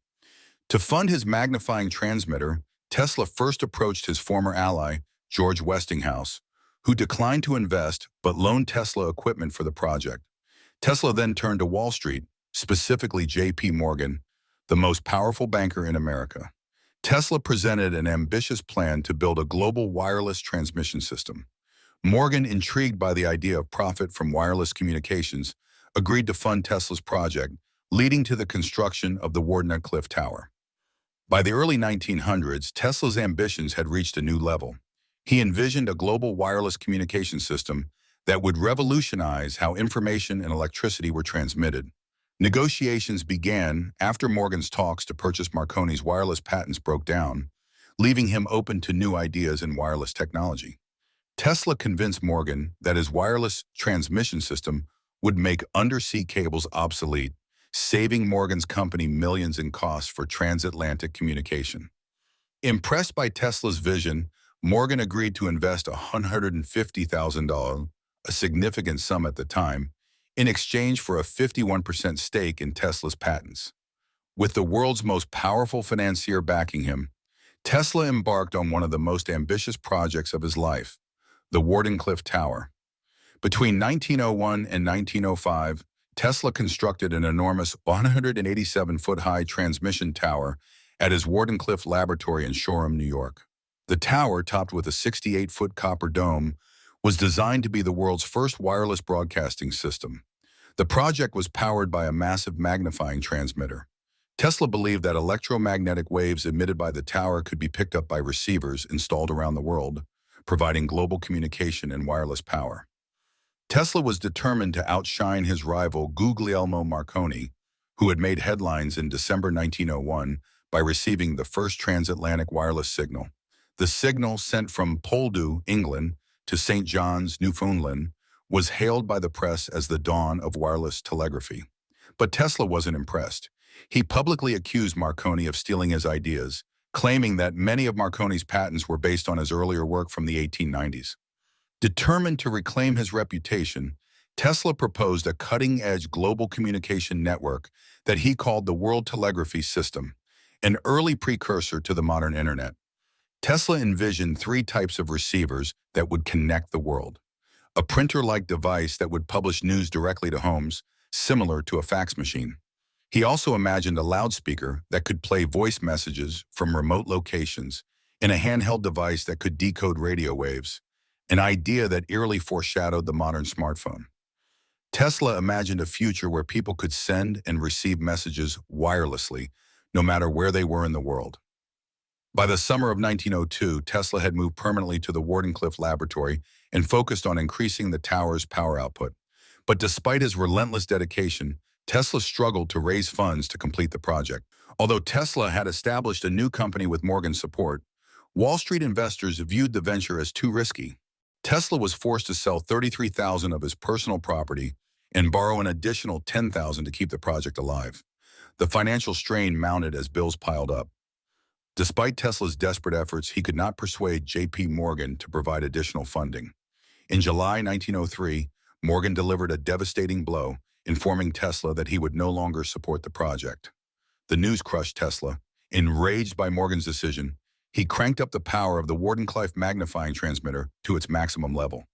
Speaker 1: To fund his magnifying transmitter, Tesla first approached his former ally, George Westinghouse, who declined to invest but loaned Tesla equipment for the project. Tesla then turned to Wall Street, specifically J.P. Morgan, the most powerful banker in America. Tesla presented an ambitious plan to build a global wireless transmission system. Morgan, intrigued by the idea of profit from wireless communications, agreed to fund Tesla's project, leading to the construction of the Warden Cliff Tower. By the early 1900s, Tesla's ambitions had reached a new level. He envisioned a global wireless communication system that would revolutionize how information and electricity were transmitted. Negotiations began after Morgan's talks to purchase Marconi's wireless patents broke down, leaving him open to new ideas in wireless technology. Tesla convinced Morgan that his wireless transmission system would make undersea cables obsolete, saving Morgan's company millions in costs for transatlantic communication. Impressed by Tesla's vision, Morgan agreed to invest $150,000, a significant sum at the time, in exchange for a 51% stake in Tesla's patents. With the world's most powerful financier backing him, Tesla embarked on one of the most ambitious projects of his life, the Warden Cliff Tower. Between 1901 and 1905, Tesla constructed an enormous 187-foot-high transmission tower at his Warden Cliff laboratory in Shoreham, New York. The tower, topped with a 68-foot copper dome, was designed to be the world's first wireless broadcasting system. The project was powered by a massive magnifying transmitter. Tesla believed that electromagnetic waves emitted by the tower could be picked up by receivers installed around the world, providing global communication and wireless power. Tesla was determined to outshine his rival Guglielmo Marconi, who had made headlines in December 1901 by receiving the first transatlantic wireless signal. The signal, sent from Poldhu, England, to St. John's, Newfoundland, was hailed by the press as the dawn of wireless telegraphy. But Tesla wasn't impressed. He publicly accused Marconi of stealing his ideas, claiming that many of Marconi's patents were based on his earlier work from the 1890s. Determined to reclaim his reputation, Tesla proposed a cutting-edge global communication network that he called the World Telegraphy System, an early precursor to the modern internet. Tesla envisioned three types of receivers that would connect the world: a printer-like device that would publish news directly to homes, similar to a fax machine. He also imagined a loudspeaker that could play voice messages from remote locations, and a handheld device that could decode radio waves, an idea that eerily foreshadowed the modern smartphone. Tesla imagined a future where people could send and receive messages wirelessly, no matter where they were in the world. By the summer of 1902, Tesla had moved permanently to the Warden Cliff laboratory and focused on increasing the tower's power output. But despite his relentless dedication, Tesla struggled to raise funds to complete the project. Although Tesla had established a new company with Morgan's support, Wall Street investors viewed the venture as too risky. Tesla was forced to sell $33,000 of his personal property and borrow an additional $10,000 to keep the project alive. The financial strain mounted as bills piled up. Despite Tesla's desperate efforts, he could not persuade J.P. Morgan to provide additional funding. In July 1903, Morgan delivered a devastating blow, informing Tesla that he would no longer support the project. The news crushed Tesla. Enraged by Morgan's decision, he cranked up the power of the Warden Cliff magnifying transmitter to its maximum level.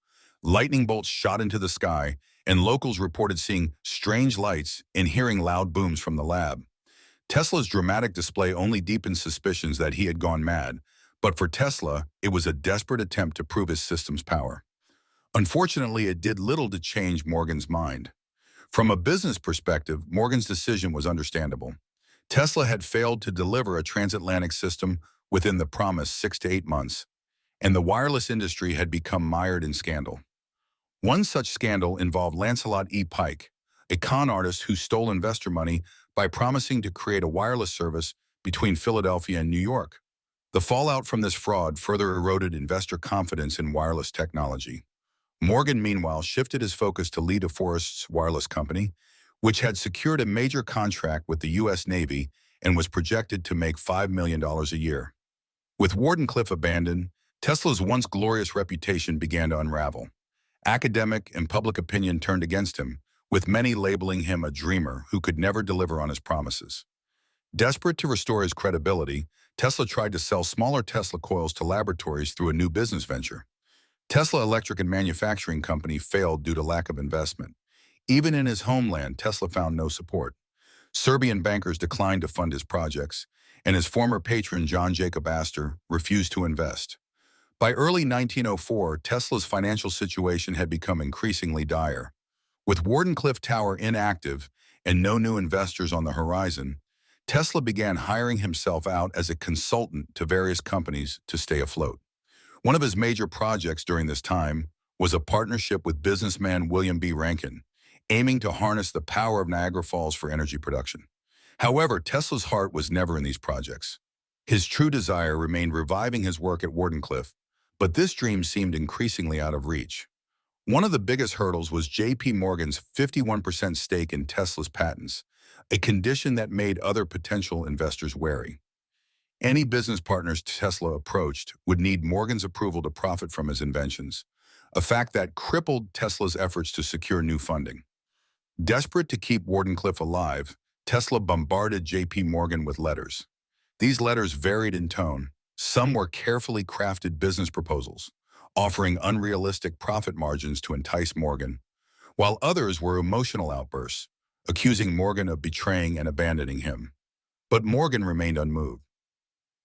Speaker 1: Lightning bolts shot into the sky, and locals reported seeing strange lights and hearing loud booms from the lab. Tesla's dramatic display only deepened suspicions that he had gone mad, but for Tesla, it was a desperate attempt to prove his system's power. Unfortunately, it did little to change Morgan's mind. From a business perspective, Morgan's decision was understandable. Tesla had failed to deliver a transatlantic system within the promised 6 to 8 months, and the wireless industry had become mired in scandal. One such scandal involved Lancelot E. Pike, a con artist who stole investor money by promising to create a wireless service between Philadelphia and New York. The fallout from this fraud further eroded investor confidence in wireless technology. Morgan, meanwhile, shifted his focus to Lee DeForest's wireless company, which had secured a major contract with the U.S. Navy and was projected to make $5 million a year. With Warden Cliff abandoned, Tesla's once glorious reputation began to unravel. Academic and public opinion turned against him, with many labeling him a dreamer who could never deliver on his promises. Desperate to restore his credibility, Tesla tried to sell smaller Tesla coils to laboratories through a new business venture. Tesla Electric and Manufacturing Company failed due to lack of investment. Even in his homeland, Tesla found no support. Serbian bankers declined to fund his projects, and his former patron, John Jacob Astor, refused to invest. By early 1904, Tesla's financial situation had become increasingly dire. With Warden Cliff Tower inactive and no new investors on the horizon, Tesla began hiring himself out as a consultant to various companies to stay afloat. One of his major projects during this time was a partnership with businessman William B. Rankin, aiming to harness the power of Niagara Falls for energy production. However, Tesla's heart was never in these projects. His true desire remained reviving his work at Warden Cliff, but this dream seemed increasingly out of reach. One of the biggest hurdles was J.P. Morgan's 51% stake in Tesla's patents, a condition that made other potential investors wary. Any business partners Tesla approached would need Morgan's approval to profit from his inventions, a fact that crippled Tesla's efforts to secure new funding. Desperate to keep Warden Cliff alive, Tesla bombarded J.P. Morgan with letters. These letters varied in tone. Some were carefully crafted business proposals, offering unrealistic profit margins to entice Morgan, while others were emotional outbursts, accusing Morgan of betraying and abandoning him. But Morgan remained unmoved.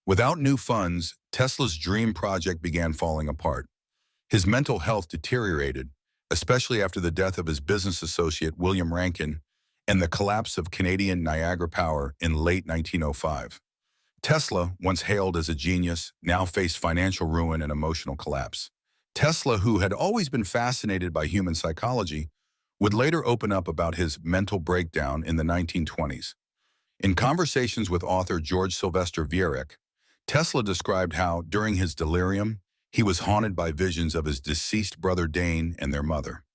Speaker 1: Without new funds, Tesla's dream project began falling apart. His mental health deteriorated, especially after the death of his business associate William Rankin and the collapse of Canadian Niagara Power in late 1905. Tesla, once hailed as a genius, now faced financial ruin and emotional collapse. Tesla, who had always been fascinated by human psychology, would later open up about his mental breakdown in the 1920s. In conversations with author George Sylvester Viereck, Tesla described how, during his delirium, he was haunted by visions of his deceased brother Dane and their mother.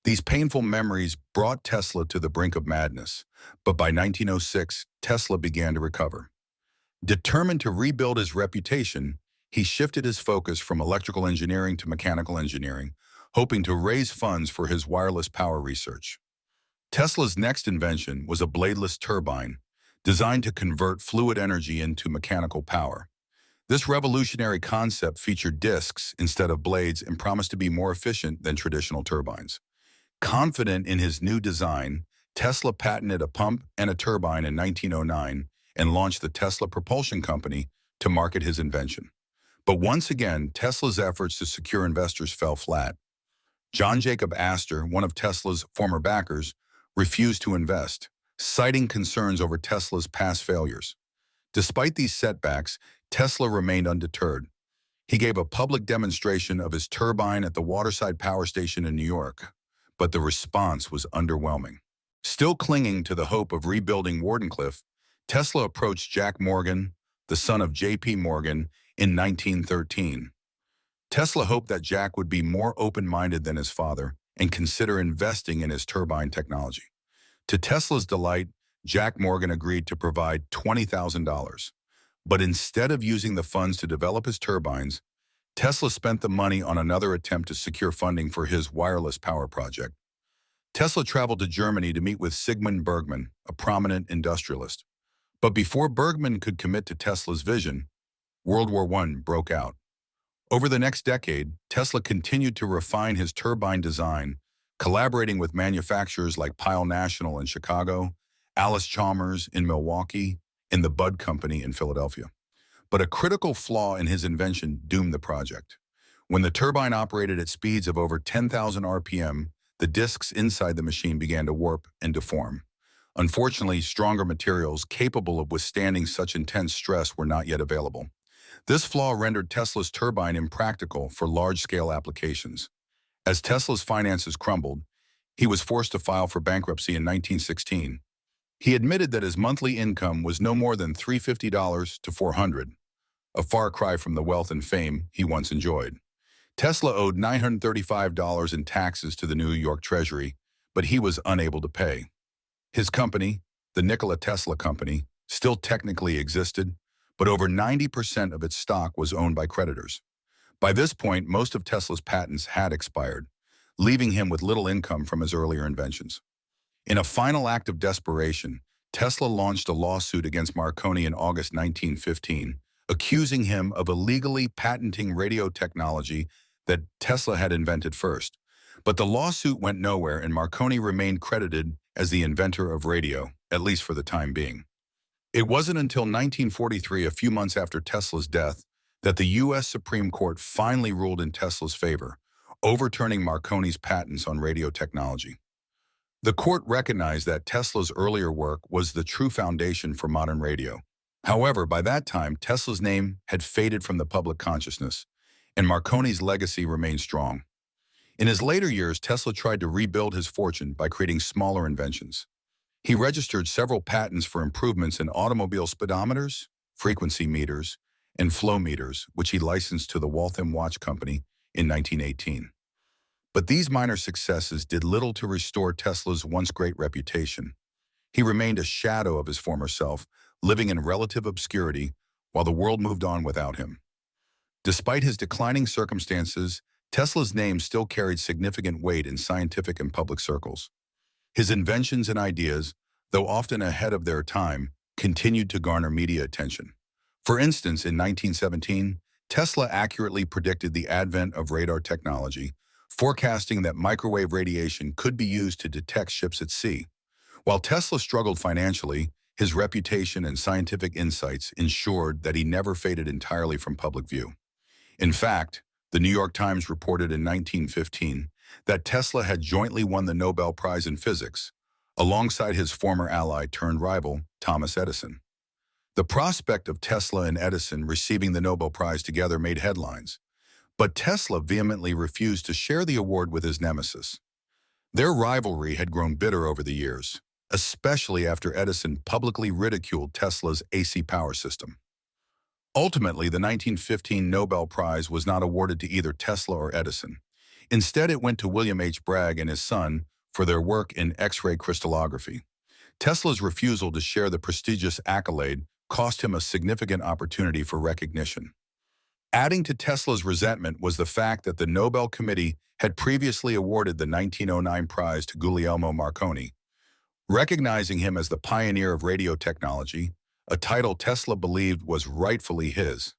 Speaker 1: These painful memories brought Tesla to the brink of madness, but by 1906, Tesla began to recover. Determined to rebuild his reputation, he shifted his focus from electrical engineering to mechanical engineering, hoping to raise funds for his wireless power research. Tesla's next invention was a bladeless turbine, designed to convert fluid energy into mechanical power. This revolutionary concept featured discs instead of blades and promised to be more efficient than traditional turbines. Confident in his new design, Tesla patented a pump and a turbine in 1909 and launched the Tesla Propulsion Company to market his invention. But once again, Tesla's efforts to secure investors fell flat. John Jacob Astor, one of Tesla's former backers, refused to invest, citing concerns over Tesla's past failures. Despite these setbacks, Tesla remained undeterred. He gave a public demonstration of his turbine at the Waterside Power Station in New York, but the response was underwhelming. Still clinging to the hope of rebuilding Warden Cliff, Tesla approached Jack Morgan, the son of J.P. Morgan, in 1913. Tesla hoped that Jack would be more open-minded than his father and consider investing in his turbine technology. To Tesla's delight, Jack Morgan agreed to provide $20,000. But instead of using the funds to develop his turbines, Tesla spent the money on another attempt to secure funding for his wireless power project. Tesla traveled to Germany to meet with Sigmund Bergman, a prominent industrialist. But before Bergman could commit to Tesla's vision, World War I broke out. Over the next decade, Tesla continued to refine his turbine design, collaborating with manufacturers like Pyle National in Chicago, Allis-Chalmers in Milwaukee, and the Budd Company in Philadelphia. But a critical flaw in his invention doomed the project. When the turbine operated at speeds of over 10,000 RPM, the discs inside the machine began to warp and deform. Unfortunately, stronger materials capable of withstanding such intense stress were not yet available. This flaw rendered Tesla's turbine impractical for large-scale applications. As Tesla's finances crumbled, he was forced to file for bankruptcy in 1916. He admitted that his monthly income was no more than $350 to $400, a far cry from the wealth and fame he once enjoyed. Tesla owed $935 in taxes to the New York Treasury, but he was unable to pay. His company, the Nikola Tesla Company, still technically existed, but over 90% of its stock was owned by creditors. By this point, most of Tesla's patents had expired, leaving him with little income from his earlier inventions. In a final act of desperation, Tesla launched a lawsuit against Marconi in August 1915, accusing him of illegally patenting radio technology that Tesla had invented first. But the lawsuit went nowhere, and Marconi remained credited as the inventor of radio, at least for the time being. It wasn't until 1943, a few months after Tesla's death, that the U.S. Supreme Court finally ruled in Tesla's favor, overturning Marconi's patents on radio technology. The court recognized that Tesla's earlier work was the true foundation for modern radio. However, by that time, Tesla's name had faded from the public consciousness, and Marconi's legacy remained strong. In his later years, Tesla tried to rebuild his fortune by creating smaller inventions. He registered several patents for improvements in automobile speedometers, frequency meters, and flow meters, which he licensed to the Waltham Watch Company in 1918. But these minor successes did little to restore Tesla's once great reputation. He remained a shadow of his former self, living in relative obscurity while the world moved on without him. Despite his declining circumstances, Tesla's name still carried significant weight in scientific and public circles. His inventions and ideas, though often ahead of their time, continued to garner media attention. For instance, in 1917, Tesla accurately predicted the advent of radar technology, forecasting that microwave radiation could be used to detect ships at sea. While Tesla struggled financially, his reputation and scientific insights ensured that he never faded entirely from public view. In fact, the New York Times reported in 1915 that Tesla had jointly won the Nobel Prize in Physics, alongside his former ally turned rival, Thomas Edison. The prospect of Tesla and Edison receiving the Nobel Prize together made headlines, but Tesla vehemently refused to share the award with his nemesis. Their rivalry had grown bitter over the years, especially after Edison publicly ridiculed Tesla's AC power system. Ultimately, the 1915 Nobel Prize was not awarded to either Tesla or Edison. Instead, it went to William H. Bragg and his son for their work in X-ray crystallography. Tesla's refusal to share the prestigious accolade cost him a significant opportunity for recognition. Adding to Tesla's resentment was the fact that the Nobel Committee had previously awarded the 1909 prize to Guglielmo Marconi, recognizing him as the pioneer of radio technology, a title Tesla believed was rightfully his.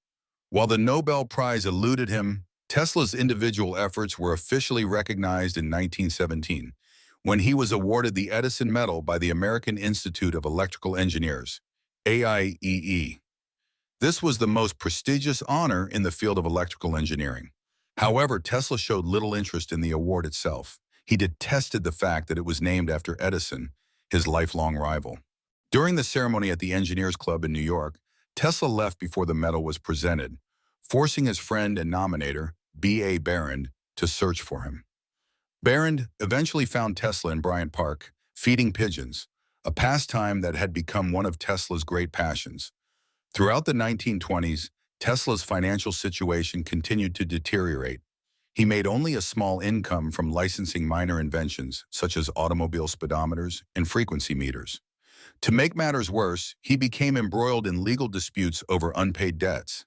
Speaker 1: While the Nobel Prize eluded him, Tesla's individual efforts were officially recognized in 1917, when he was awarded the Edison Medal by the American Institute of Electrical Engineers, AIEE. This was the most prestigious honor in the field of electrical engineering. However, Tesla showed little interest in the award itself. He detested the fact that it was named after Edison, his lifelong rival. During the ceremony at the Engineers Club in New York, Tesla left before the medal was presented, forcing his friend and nominator, B.A. Barrand, to search for him. Barrand eventually found Tesla in Bryant Park, feeding pigeons, a pastime that had become one of Tesla's great passions. Throughout the 1920s, Tesla's financial situation continued to deteriorate. He made only a small income from licensing minor inventions, such as automobile speedometers and frequency meters. To make matters worse, he became embroiled in legal disputes over unpaid debts.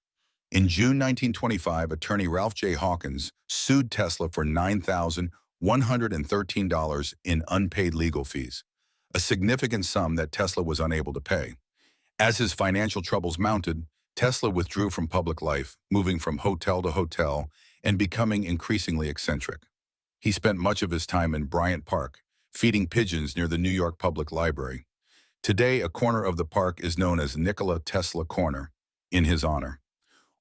Speaker 1: In June 1925, attorney Ralph J. Hawkins sued Tesla for $9,113 in unpaid legal fees, a significant sum that Tesla was unable to pay. As his financial troubles mounted, Tesla withdrew from public life, moving from hotel to hotel and becoming increasingly eccentric. He spent much of his time in Bryant Park, feeding pigeons near the New York Public Library. Today, a corner of the park is known as Nikola Tesla Corner, in his honor.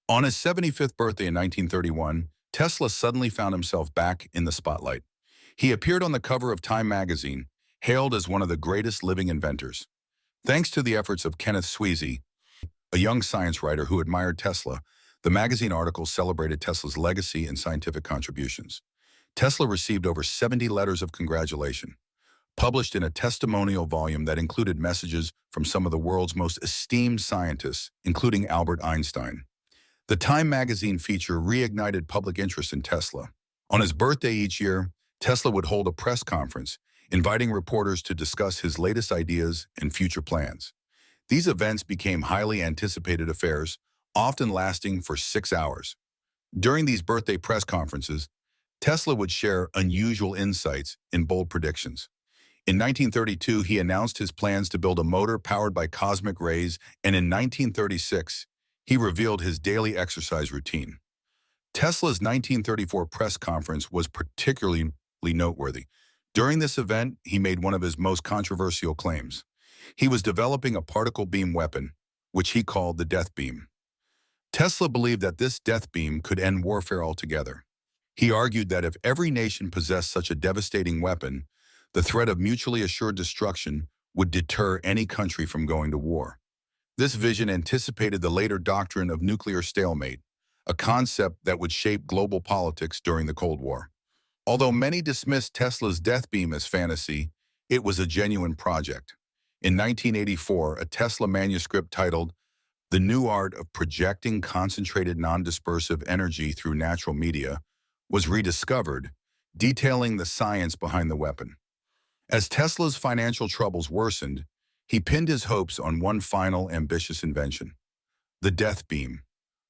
Speaker 1: On his 75th birthday in 1931, Tesla suddenly found himself back in the spotlight. He appeared on the cover of Time magazine, hailed as one of the greatest living inventors. Thanks to the efforts of Kenneth Sweezy, a young science writer who admired Tesla, the magazine article celebrated Tesla's legacy and scientific contributions. Tesla received over 70 letters of congratulation, published in a testimonial volume that included messages from some of the world's most esteemed scientists, including Albert Einstein. The Time magazine feature reignited public interest in Tesla. On his birthday each year, Tesla would hold a press conference, inviting reporters to discuss his latest ideas and future plans. These events became highly anticipated affairs, often lasting for 6 hours. During these birthday press conferences, Tesla would share unusual insights and bold predictions. In 1932, he announced his plans to build a motor powered by cosmic rays, and in 1936, he revealed his daily exercise routine. Tesla's 1934 press conference was particularly noteworthy. During this event, he made one of his most controversial claims. He was developing a particle beam weapon, which he called the death beam. Tesla believed that this death beam could end warfare altogether. He argued that if every nation possessed such a devastating weapon, the threat of mutually assured destruction would deter any country from going to war. This vision anticipated the later doctrine of nuclear stalemate, a concept that would shape global politics during the Cold War. Although many dismissed Tesla's death beam as fantasy, it was a genuine project. In 1984, a Tesla manuscript titled The New Art of Projecting Concentrated Non-Dispersive Energy Through Natural Media was rediscovered, detailing the science behind the weapon. As Tesla's financial troubles worsened, he pinned his hopes on one final ambitious invention, the death beam,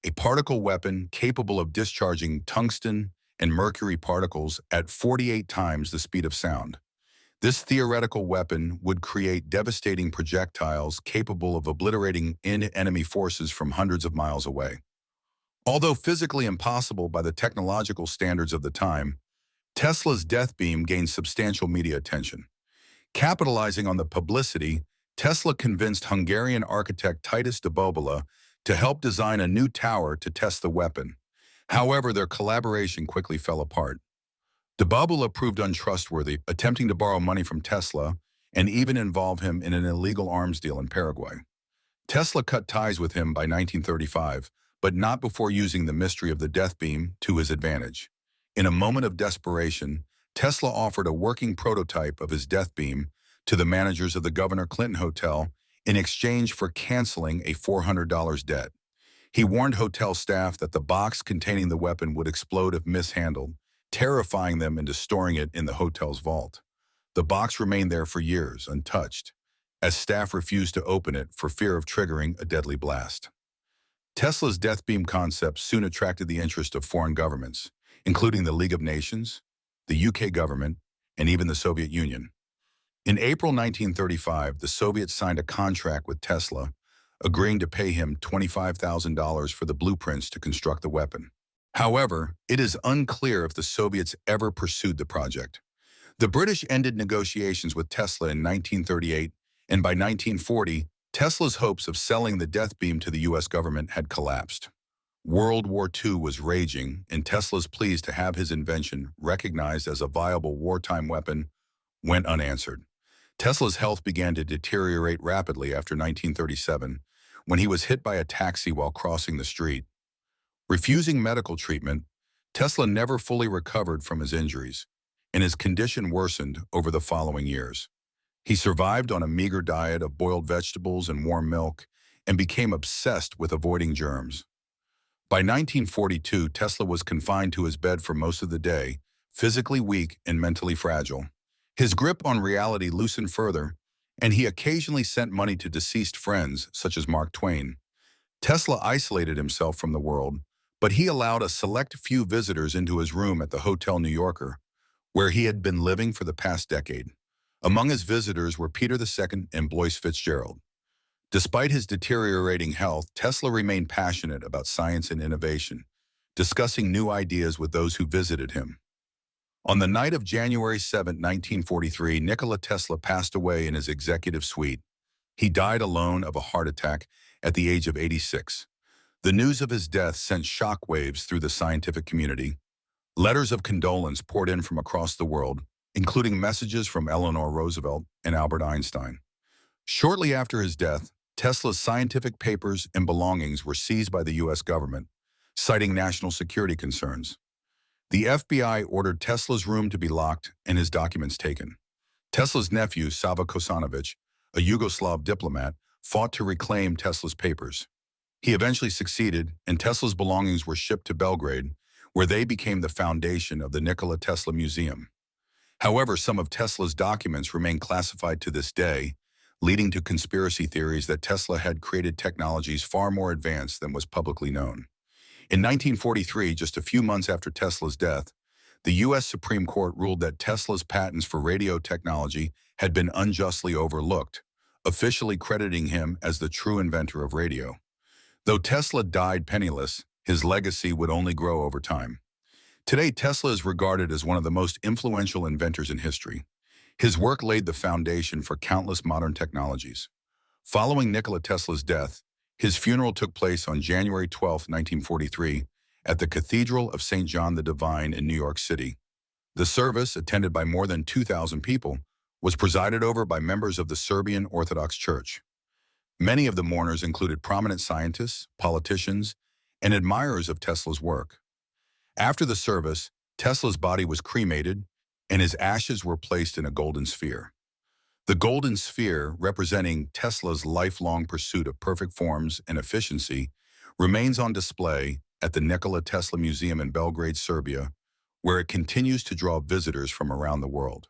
Speaker 1: a particle weapon capable of discharging tungsten and mercury particles at 48 times the speed of sound. This theoretical weapon would create devastating projectiles capable of obliterating enemy forces from hundreds of miles away. Although physically impossible by the technological standards of the time, Tesla's death beam gained substantial media attention. Capitalizing on the publicity, Tesla convinced Hungarian architect Titus de Bobola to help design a new tower to test the weapon. However, their collaboration quickly fell apart. De Bobola proved untrustworthy, attempting to borrow money from Tesla and even involve him in an illegal arms deal in Paraguay. Tesla cut ties with him by 1935, but not before using the mystery of the death beam to his advantage. In a moment of desperation, Tesla offered a working prototype of his death beam to the managers of the Governor Clinton Hotel in exchange for canceling a $400 debt. He warned hotel staff that the box containing the weapon would explode if mishandled, terrifying them into storing it in the hotel's vault. The box remained there for years, untouched, as staff refused to open it for fear of triggering a deadly blast. Tesla's death beam concept soon attracted the interest of foreign governments, including the League of Nations, the UK government, and even the Soviet Union. In April 1935, the Soviets signed a contract with Tesla, agreeing to pay him $25,000 for the blueprints to construct the weapon. However, it is unclear if the Soviets ever pursued the project. The British ended negotiations with Tesla in 1938, and by 1940, Tesla's hopes of selling the death beam to the U.S. government had collapsed. World War II was raging, and Tesla's pleas to have his invention recognized as a viable wartime weapon went unanswered. Tesla's health began to deteriorate rapidly after 1937, when he was hit by a taxi while crossing the street. Refusing medical treatment, Tesla never fully recovered from his injuries, and his condition worsened over the following years. He survived on a meager diet of boiled vegetables and warm milk and became obsessed with avoiding germs. By 1942, Tesla was confined to his bed for most of the day, physically weak and mentally fragile. His grip on reality loosened further, and he occasionally sent money to deceased friends, such as Mark Twain. Tesla isolated himself from the world, but he allowed a select few visitors into his room at the Hotel New Yorker, where he had been living for the past decade. Among his visitors were Peter II and Blois Fitzgerald. Despite his deteriorating health, Tesla remained passionate about science and innovation, discussing new ideas with those who visited him. On the night of January 7, 1943, Nikola Tesla passed away in his executive suite. He died alone of a heart attack at the age of 86. The news of his death sent shockwaves through the scientific community. Letters of condolence poured in from across the world, including messages from Eleanor Roosevelt and Albert Einstein. Shortly after his death, Tesla's scientific papers and belongings were seized by the U.S. government, citing national security concerns. The FBI ordered Tesla's room to be locked and his documents taken. Tesla's nephew, Sava Kosanovic, a Yugoslav diplomat, fought to reclaim Tesla's papers. He eventually succeeded, and Tesla's belongings were shipped to Belgrade, where they became the foundation of the Nikola Tesla Museum. However, some of Tesla's documents remain classified to this day, leading to conspiracy theories that Tesla had created technologies far more advanced than was publicly known. In 1943, just a few months after Tesla's death, the U.S. Supreme Court ruled that Tesla's patents for radio technology had been unjustly overlooked, officially crediting him as the true inventor of radio. Though Tesla died penniless, his legacy would only grow over time. Today, Tesla is regarded as one of the most influential inventors in history. His work laid the foundation for countless modern technologies. Following Nikola Tesla's death, his funeral took place on January 12, 1943, at the Cathedral of St. John the Divine in New York City. The service, attended by more than 2,000 people, was presided over by members of the Serbian Orthodox Church. Many of the mourners included prominent scientists, politicians, and admirers of Tesla's work. After the service, Tesla's body was cremated, and his ashes were placed in a golden sphere. The golden sphere, representing Tesla's lifelong pursuit of perfect forms and efficiency, remains on display at the Nikola Tesla Museum in Belgrade, Serbia, where it continues to draw visitors from around the world.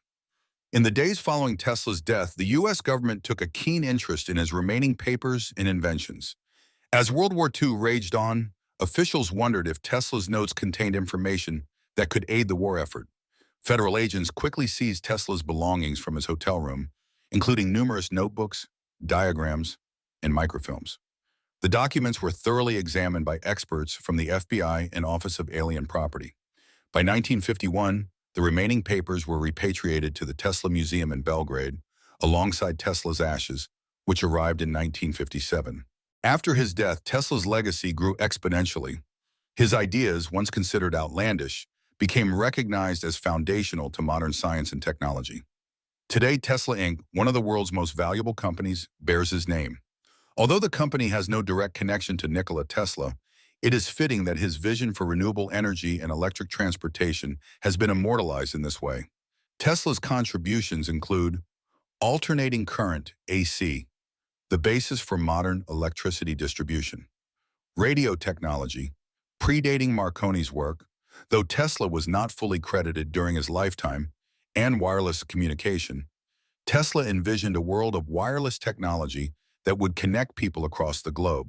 Speaker 1: In the days following Tesla's death, the U.S. government took a keen interest in his remaining papers and inventions. As World War II raged on, officials wondered if Tesla's notes contained information that could aid the war effort. Federal agents quickly seized Tesla's belongings from his hotel room, including numerous notebooks, diagrams, and microfilms. The documents were thoroughly examined by experts from the FBI and Office of Alien Property. By 1951, the remaining papers were repatriated to the Tesla Museum in Belgrade, alongside Tesla's ashes, which arrived in 1957. After his death, Tesla's legacy grew exponentially. His ideas, once considered outlandish, became recognized as foundational to modern science and technology. Today, Tesla Inc., one of the world's most valuable companies, bears his name. Although the company has no direct connection to Nikola Tesla, it is fitting that his vision for renewable energy and electric transportation has been immortalized in this way. Tesla's contributions include alternating current, AC, the basis for modern electricity distribution; radio technology, predating Marconi's work, Though Tesla was not fully credited during his lifetime and wireless communication, Tesla envisioned a world of wireless technology that would connect people across the globe.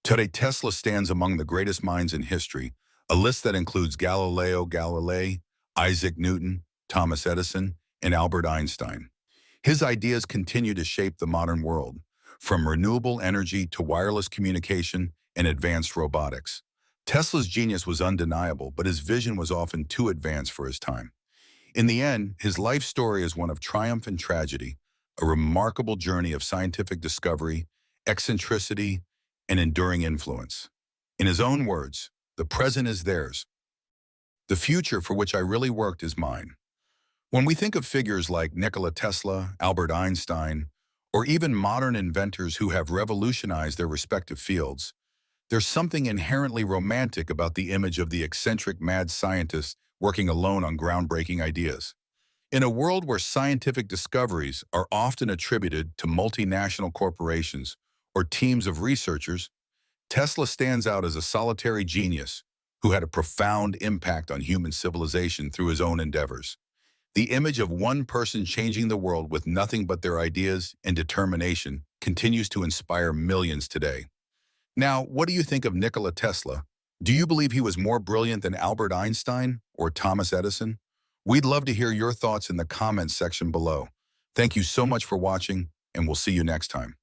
Speaker 1: Today, Tesla stands among the greatest minds in history, a list that includes Galileo Galilei, Isaac Newton, Thomas Edison, and Albert Einstein. His ideas continue to shape the modern world, from renewable energy to wireless communication and advanced robotics. Tesla's genius was undeniable, but his vision was often too advanced for his time. In the end, his life story is one of triumph and tragedy, a remarkable journey of scientific discovery, eccentricity, and enduring influence. In his own words, the present is theirs. The future for which I really worked is mine. When we think of figures like Nikola Tesla, Albert Einstein, or even modern inventors who have revolutionized their respective fields, there's something inherently romantic about the image of the eccentric mad scientist working alone on groundbreaking ideas. In a world where scientific discoveries are often attributed to multinational corporations or teams of researchers, Tesla stands out as a solitary genius who had a profound impact on human civilization through his own endeavors. The image of one person changing the world with nothing but their ideas and determination continues to inspire millions today. Now, what do you think of Nikola Tesla? Do you believe he was more brilliant than Albert Einstein or Thomas Edison? We'd love to hear your thoughts in the comments section below. Thank you so much for watching, and we'll see you next time.